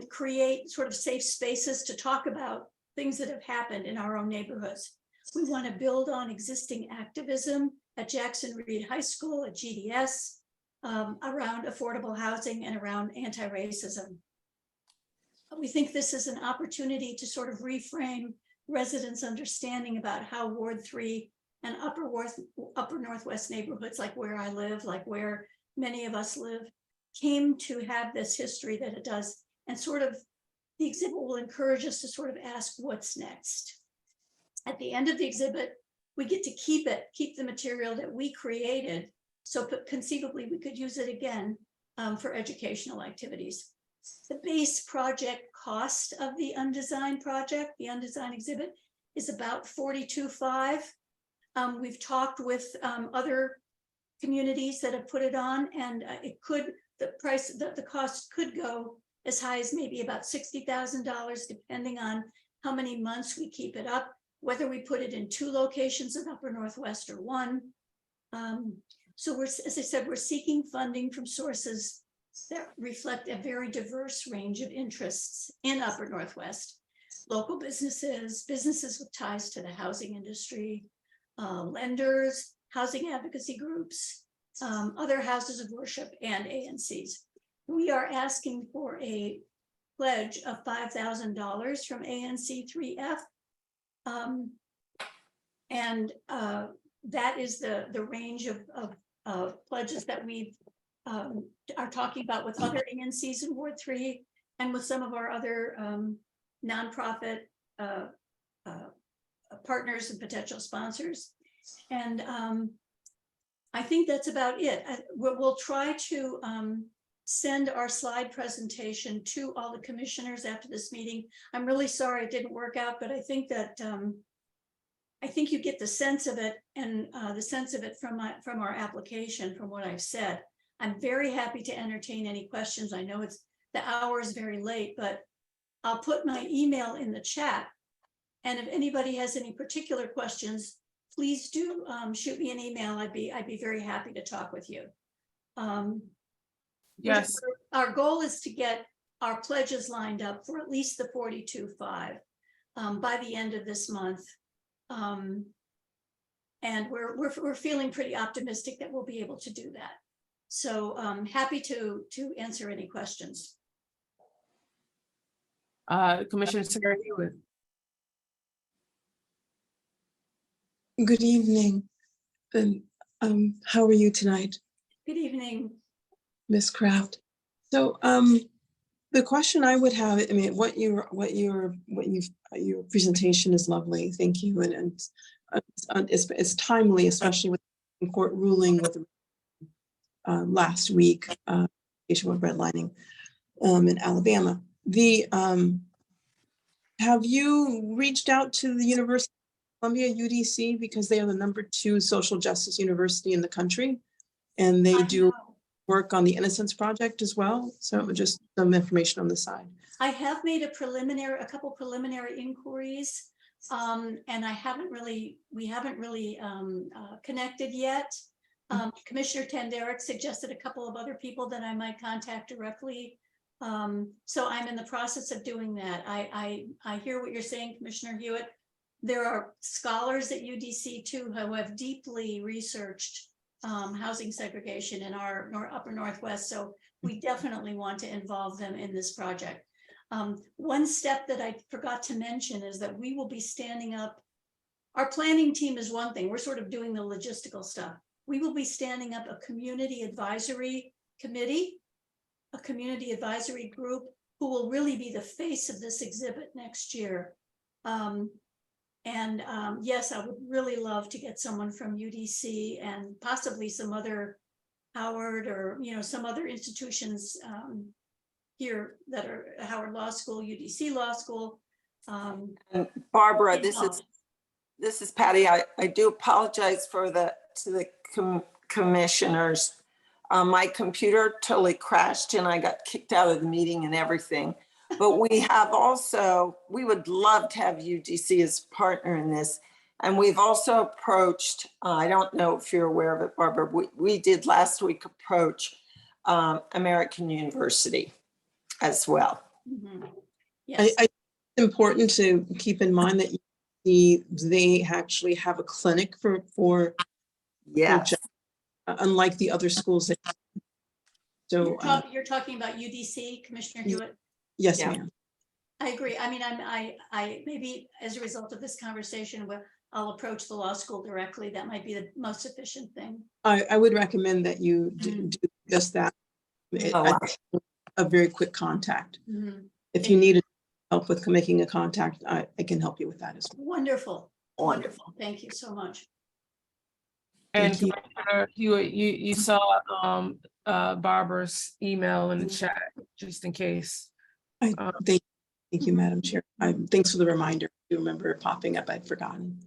create sort of safe spaces to talk about things that have happened in our own neighborhoods. We want to build on existing activism at Jackson Reed High School, at GDS, around affordable housing and around anti-racism. We think this is an opportunity to sort of reframe residents' understanding about how Ward 3 and Upper Northwest neighborhoods, like where I live, like where many of us live, came to have this history that it does. And sort of the exhibit will encourage us to sort of ask what's next. At the end of the exhibit, we get to keep the material that we created. So conceivably, we could use it again for educational activities. The base project cost of the Undesigned project, the Undesigned exhibit, is about $42,500. We've talked with other communities that have put it on, and the cost could go as high as maybe about $60,000, depending on how many months we keep it up, whether we put it in 2 locations of Upper Northwest or 1. So we're, as I said, we're seeking funding from sources that reflect a very diverse range of interests in Upper Northwest. Local businesses, businesses with ties to the housing industry, lenders, housing advocacy groups, other houses of worship, and ANCs. We are asking for a pledge of $5,000 from ANC3F. That is the range of pledges that we are talking about with other ANCs in Ward 3 and with some of our other nonprofit partners and potential sponsors. And I think that's about it. We'll try to send our slide presentation to all the commissioners after this meeting. I'm really sorry it didn't work out, but I think that I think you get the sense of it, and the sense of it from our application, from what I've said. I'm very happy to entertain any questions. I know the hour is very late, but I'll put my email in the chat. And if anybody has any particular questions, please do shoot me an email. I'd be very happy to talk with you. Yes. Our goal is to get our pledges lined up for at least the 42.5 by the end of this month. And we're feeling pretty optimistic that we'll be able to do that. So happy to answer any questions. Commissioner Sarah Hewitt. Good evening. And how are you tonight, Good evening. Ms. Kraft? So the question I would have, I mean, your presentation is lovely. Thank you. And it's timely, especially with the court ruling with last week, with redlining in Alabama. Have you reached out to the University of Columbia, UDC, because they are the #2 social justice university in the country, and they do work on the Innocence Project as well? So just some information on the side. I have made a couple preliminary inquiries, and we haven't really connected yet. Commissioner Tenderek suggested a couple of other people that I might contact directly. So I'm in the process of doing that. I hear what you're saying, Commissioner Hewitt. There are scholars at UDC too who have deeply researched housing segregation in our Upper Northwest. So we definitely want to involve them in this project. One step that I forgot to mention is that we will be standing up. Our planning team is one thing. We're sort of doing the logistical stuff. We will be standing up a community advisory committee, a community advisory group who will really be the face of this exhibit next year. Yes, I would really love to get someone from UDC and possibly some other Howard or, some other institutions here that are Howard Law School, UDC Law School. Barbara, this is Patty. I do apologize to the commissioners. My computer totally crashed and I got kicked out of the meeting and everything. But we would love to have UDC as a partner in this. And we've also approached, I don't know if you're aware of it, Barbara, we did last week approach American University as well. Mm-hmm. Yes. It's important to keep in mind that they actually have a clinic for yes. Unlike the other schools. So you're talking about UDC, Commissioner Hewitt? Yes, ma'am. I agree. I mean, I maybe as a result of this conversation, I'll approach the law school directly. That might be the most efficient thing. I would recommend that you do just that. A very quick contact. If you need help with making a contact, I can help you with that as well. Wonderful. Wonderful. Thank you so much. And you saw Barbara's email in the chat, just in case. Thank you, Madam Chair. Thanks for the reminder. I remember it popping up. I'd forgotten.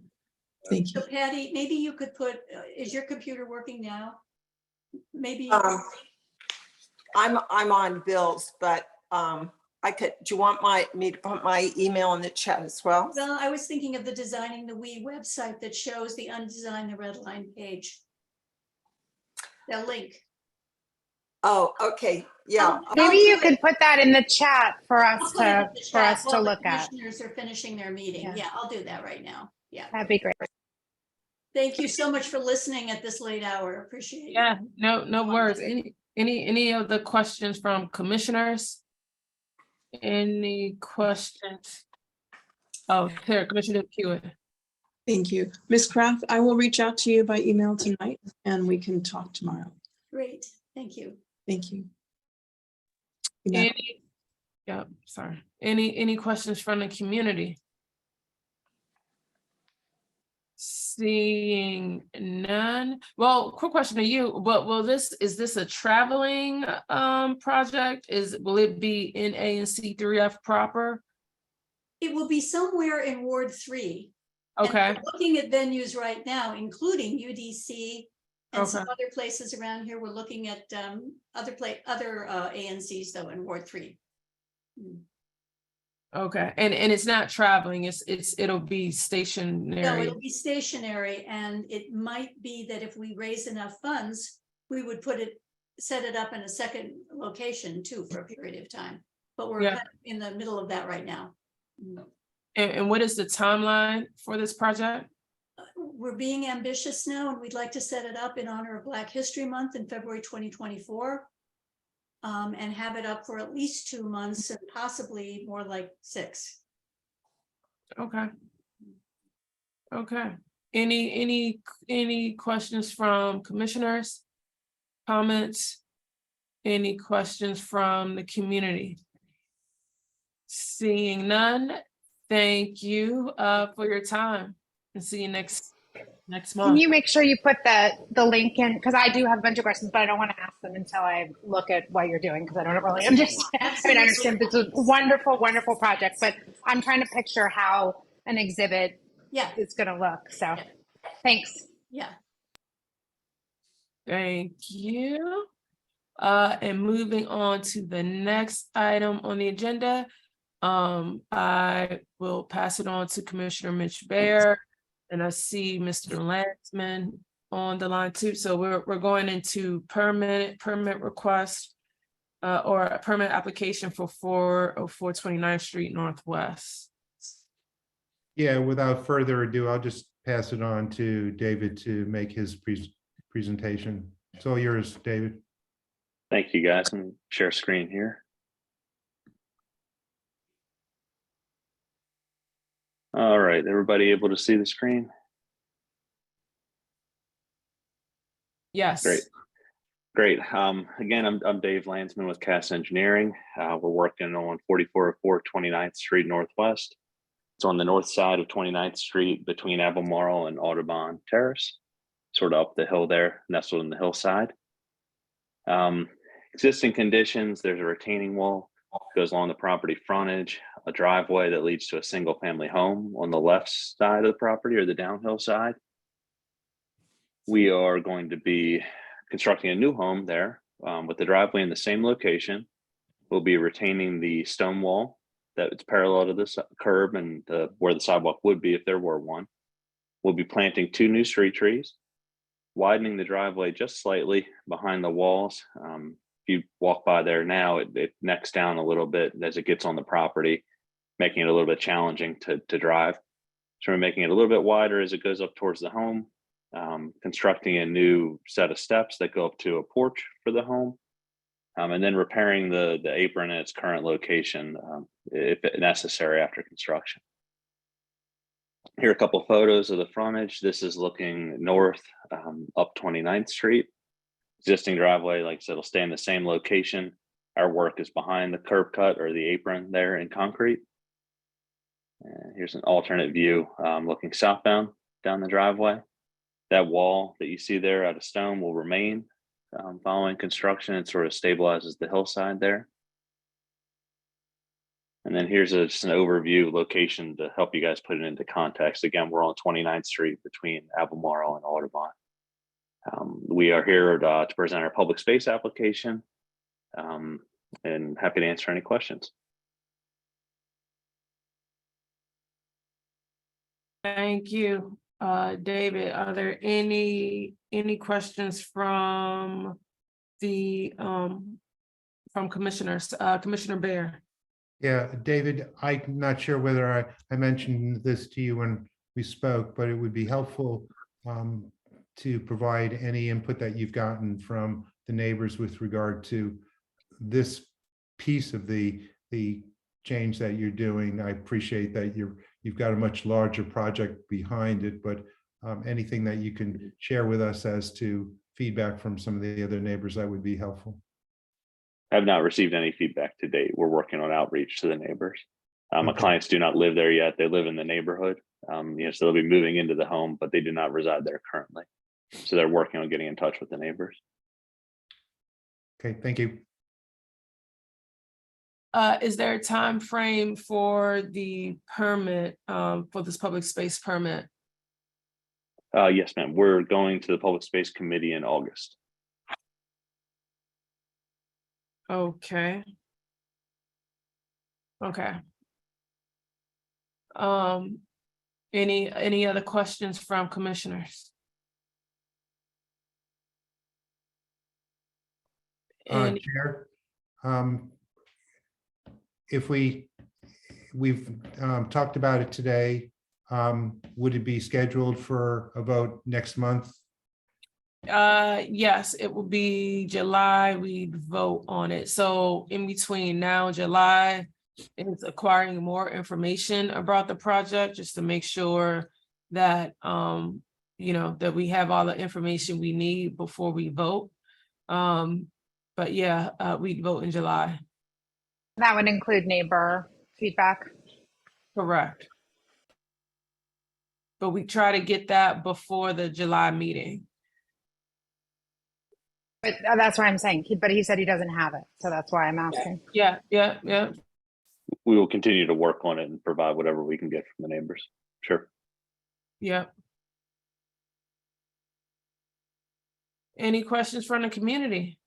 Thank you. So Patty, maybe you could put, is your computer working now? Maybe. I'm on Bill's, but I could, do you want me to put my email in the chat as well? Well, I was thinking of the Designing the We website that shows the Undesign the Red Line page. The link. Oh, okay, yeah. Maybe you could put that in the chat for us I'll put it in to the for chat us to while the look at. Commissioners are finishing their meeting. Yeah, I'll do that right now. Yeah. That'd be great. Thank you so much for listening at this late hour. Appreciate it. Yeah, no worries. Any of the questions from commissioners? Any questions? Oh, here, Commissioner Hewitt. Thank you. Ms. Kraft, I will reach out to you by email tonight and we can talk tomorrow. Great, thank you. Thank you. Sorry. Any questions from the community? Seeing none. Well, quick question to you, but is this a traveling project? Will it be in ANC3F proper? It will be somewhere in Ward 3. Okay. And we're looking at venues right now, including UDC and some Okay. other places around here. We're looking at other ANCs though in Ward 3. Okay, and it's not traveling, it'll be No, stationary. it'll be stationary, and it might be that if we raise enough funds, we would set it up in a second location too for a period of time. But we're Yeah. kind of in the middle of that right now. And what is the timeline for this project? We're being ambitious now, and we'd like to set it up in honor of Black History Month in February 2024. And have it up for at least 2 months and possibly more like 6. Okay. Okay. Any questions from commissioners? Comments? Any questions from the community? Seeing none, thank you for your time and see you next month. Can you make sure you put the link in? Because I do have a bunch of questions, but I don't want to ask them until I look at what you're doing because I don't really understand. I mean, I understand it's a wonderful, wonderful project, but I'm trying to picture how an exhibit is going to look. So thanks. Yeah. Thank you. And moving on to the next item on the agenda, I will pass it on to Commissioner Mitch Baer. And I see Mr. Landsman on the line too. So we're going into permit request or a permit application for 404 29th Street Northwest. Yeah, without further ado, I'll just pass it on to David to make his presentation. It's all yours, David. Thank you, guys. And share screen here. All right, everybody able to see the screen? Yes. Great. Again, I'm Dave Landsman with Cass Engineering. We're working on 4404 29th Street Northwest. It's on the north side of 29th Street between Albemarle and Audubon Terrace, sort of up the hill there, nestled in the hillside. Existing conditions, there's a retaining wall, goes along the property frontage, a driveway that leads to a single family home on the left side of the property or the downhill side. We are going to be constructing a new home there with the driveway in the same location. We'll be retaining the stone wall that's parallel to this curb and where the sidewalk would be if there were one. We'll be planting 2 new street trees, widening the driveway just slightly behind the walls. If you walk by there now, it necks down a little bit as it gets on the property, making it a little bit challenging to drive. So we're making it a little bit wider as it goes up towards the home, constructing a new set of steps that go up to a porch for the home, and then repairing the apron in its current location if necessary after construction. Here are a couple photos of the frontage. This is looking north up 29th Street. Existing driveway, like I said, will stay in the same location. Our work is behind the curb cut or the apron there in concrete. And here's an alternate view looking southbound down the driveway. That wall that you see there out of stone will remain following construction. It sort of stabilizes the hillside there. And then here's just an overview location to help you guys put it into context. Again, we're on 29th Street between Albemarle and Audubon. We are here to present our public space application. and happy to answer any questions. Thank you, David. Are there any questions from the from commissioners? Commissioner Bear. Yeah, David, I'm not sure whether I mentioned this to you when we spoke, but it would be helpful to provide any input that you've gotten from the neighbors with regard to this piece of the change that you're doing. I appreciate that you've got a much larger project behind it, but anything that you can share with us as to feedback from some of the other neighbors, that would be helpful. I have not received any feedback to date. We're working on outreach to the neighbors. My Okay. clients do not live there yet. They live in the neighborhood. So they'll be moving into the home, but they do not reside there currently. So they're working on getting in touch with the neighbors. Okay, thank you. Is there a time frame for the permit, for this public space permit? Yes, ma'am. We're going to the Public Space Committee in August. Okay. Okay. Any other questions from commissioners? Chair, if we've talked about it today, would it be scheduled for a vote next month? Yes, it will be July. We'd vote on it. So in between now and July, is acquiring more information about the project just to make sure that that we have all the information we need before we vote. But yeah, we'd vote in July. That would include neighbor feedback. Correct. But we try to get that before the July meeting. But that's what I'm saying. But he said he doesn't have it, so that's why I'm asking. Yeah. We will continue to work on it and provide whatever we can get from the neighbors. Sure. Yeah. Any questions from the community?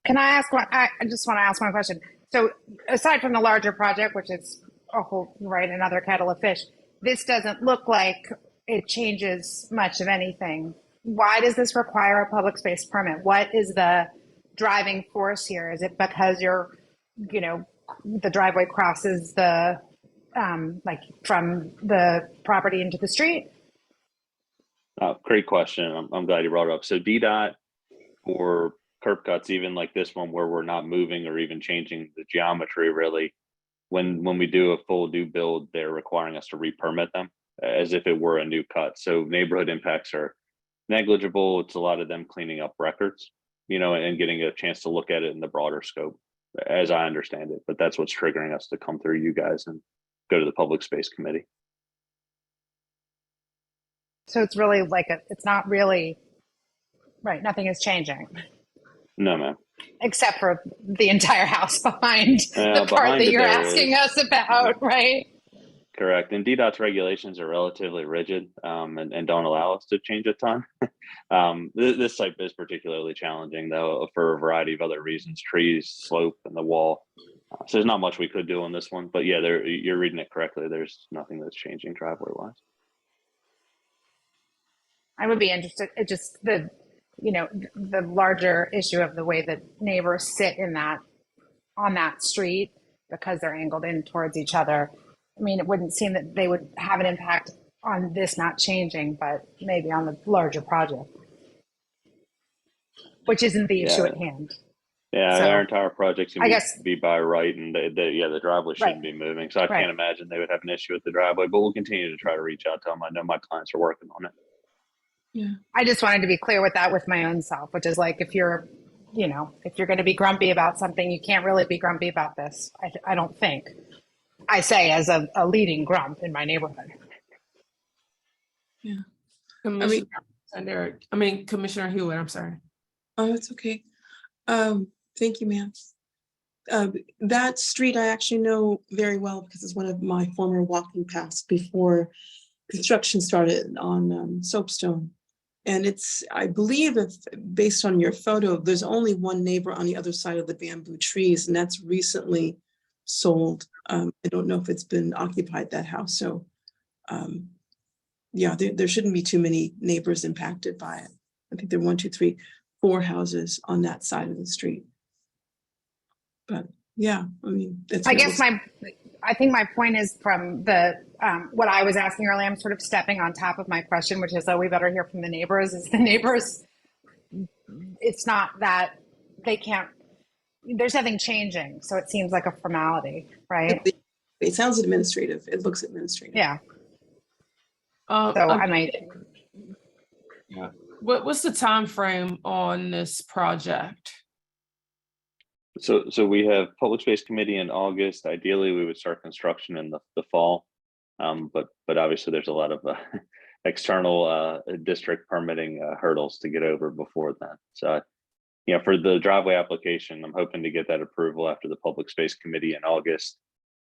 Can I ask one? I just want to ask one question. So aside from the larger project, which is a whole, right, another kettle of fish, this doesn't look like it changes much of anything. Why does this require a public space permit? What is the driving force here? Is it because the driveway crosses the, like from the property into the street? Great question. I'm glad you brought it up. So DDOT for curb cuts, even like this one where we're not moving or even changing the geometry really, when we do a full new build, they're requiring us to re-permit them as if it were a new cut. So neighborhood impacts are negligible. It's a lot of them cleaning up records, and getting a chance to look at it in the broader scope, as I understand it. But that's what's triggering us to come through you guys and go to the Public Space Committee. So it's really like it's not really, right, nothing is changing. No, ma'am. Except for the entire house behind the part behind that it you're there asking us about, right? Correct. And DDOT's regulations are relatively rigid and don't allow us to change a ton. This site is particularly challenging, though, for a variety of other reasons: trees, slope, and the wall. So there's not much we could do on this one. But yeah, you're reading it correctly. There's nothing that's changing driveway-wise. I would be interested. It just the larger issue of the way that neighbors sit on that street because they're angled in towards each other. I mean, it wouldn't seem that they would have an impact on this not changing, but maybe on the larger project, which isn't the issue at hand. Yeah, So, our entire project's I gonna guess- be by right, and the driveway shouldn't be moving. So I Right. can't imagine they would have an issue with the driveway, but we'll continue to try to reach out to them. I know my clients are working on it. Yeah. I just wanted to be clear with that with my own self, which is like, if you're going to be grumpy about something, you can't really be grumpy about this. I don't think. I say as a leading grump in my neighborhood. Yeah. Commissioner Hewitt, I'm sorry. Oh, it's okay. Thank you, ma'am. That street I actually know very well because it's one of my former walking paths before construction started on Soapstone. And it's, I believe if, based on your photo, there's only one neighbor on the other side of the bamboo trees, and that's recently sold. I don't know if it's been occupied, that house, so yeah, there shouldn't be too many neighbors impacted by it. I think there are 1, 2, 3, 4 houses on that side of the street. But yeah, I mean, that's. I guess I think my point is from the, what I was asking earlier, I'm sort of stepping on top of my question, which is, oh, we better hear from the neighbors. Is the neighbors, it's not that they can't, there's nothing changing. So it seems like a formality, right? It sounds administrative. It looks administrative. Yeah. So I might. Yeah. What's the time frame on this project? So we have public space committee in August. Ideally, we would start construction in the fall. But obviously there's a lot of external district permitting hurdles to get over before then. So, you know, for the driveway application, I'm hoping to get that approval after the public space committee in August.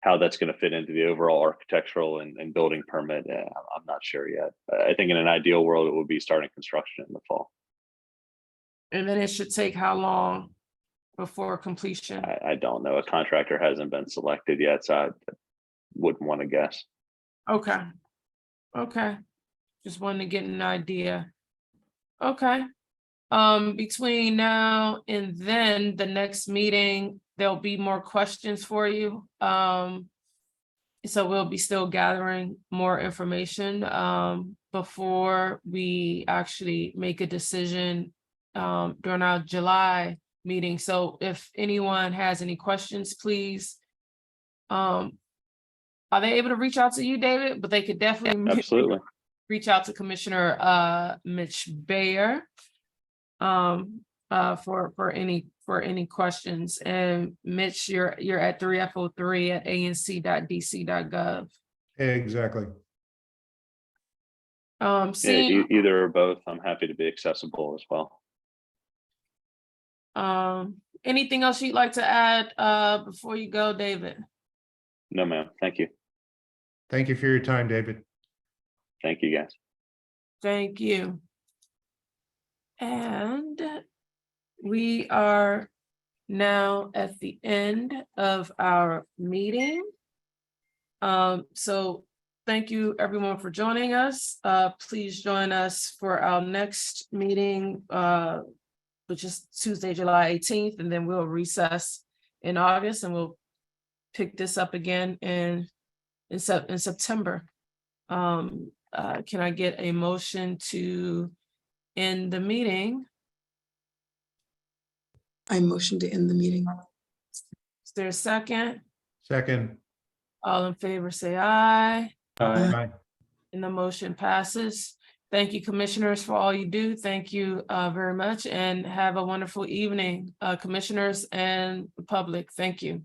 How that's going to fit into the overall architectural and building permit, I'm not sure yet. I think in an ideal world, it would be starting construction in the fall. And then it should take how long before completion? I don't know. A contractor hasn't been selected yet, so I wouldn't want to guess. Okay. Okay. Just wanted to get an idea. Okay. Between now and then, the next meeting, there'll be more questions for you. So we'll be still gathering more information before we actually make a decision during our July meeting. So if anyone has any questions, please. Are they able to reach out to you, David? But they could definitely Absolutely reach out to Commissioner Mitch Bayer for any questions. And Mitch, you're at 3F03@anc.dc.gov. Exactly. Yeah, either or both. I'm happy to be accessible as well. Anything else you'd like to add before you go, David? No, ma'am. Thank you. Thank you for your time, David. Thank you, guys. Thank you. And we are now at the end of our meeting. So thank you everyone for joining us. Please join us for our next meeting, which is Tuesday, July 18th, and then we'll recess in August and we'll pick this up again in September. Can I get a motion to end the meeting? I motion to end the meeting. Is there a second? Second. All in favor, say aye. Aye. And the motion passes. Thank you, commissioners, for all you do. Thank you very much, and have a wonderful evening, commissioners and the public. Thank you.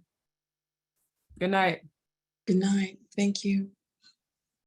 Good night. Good night. Thank you.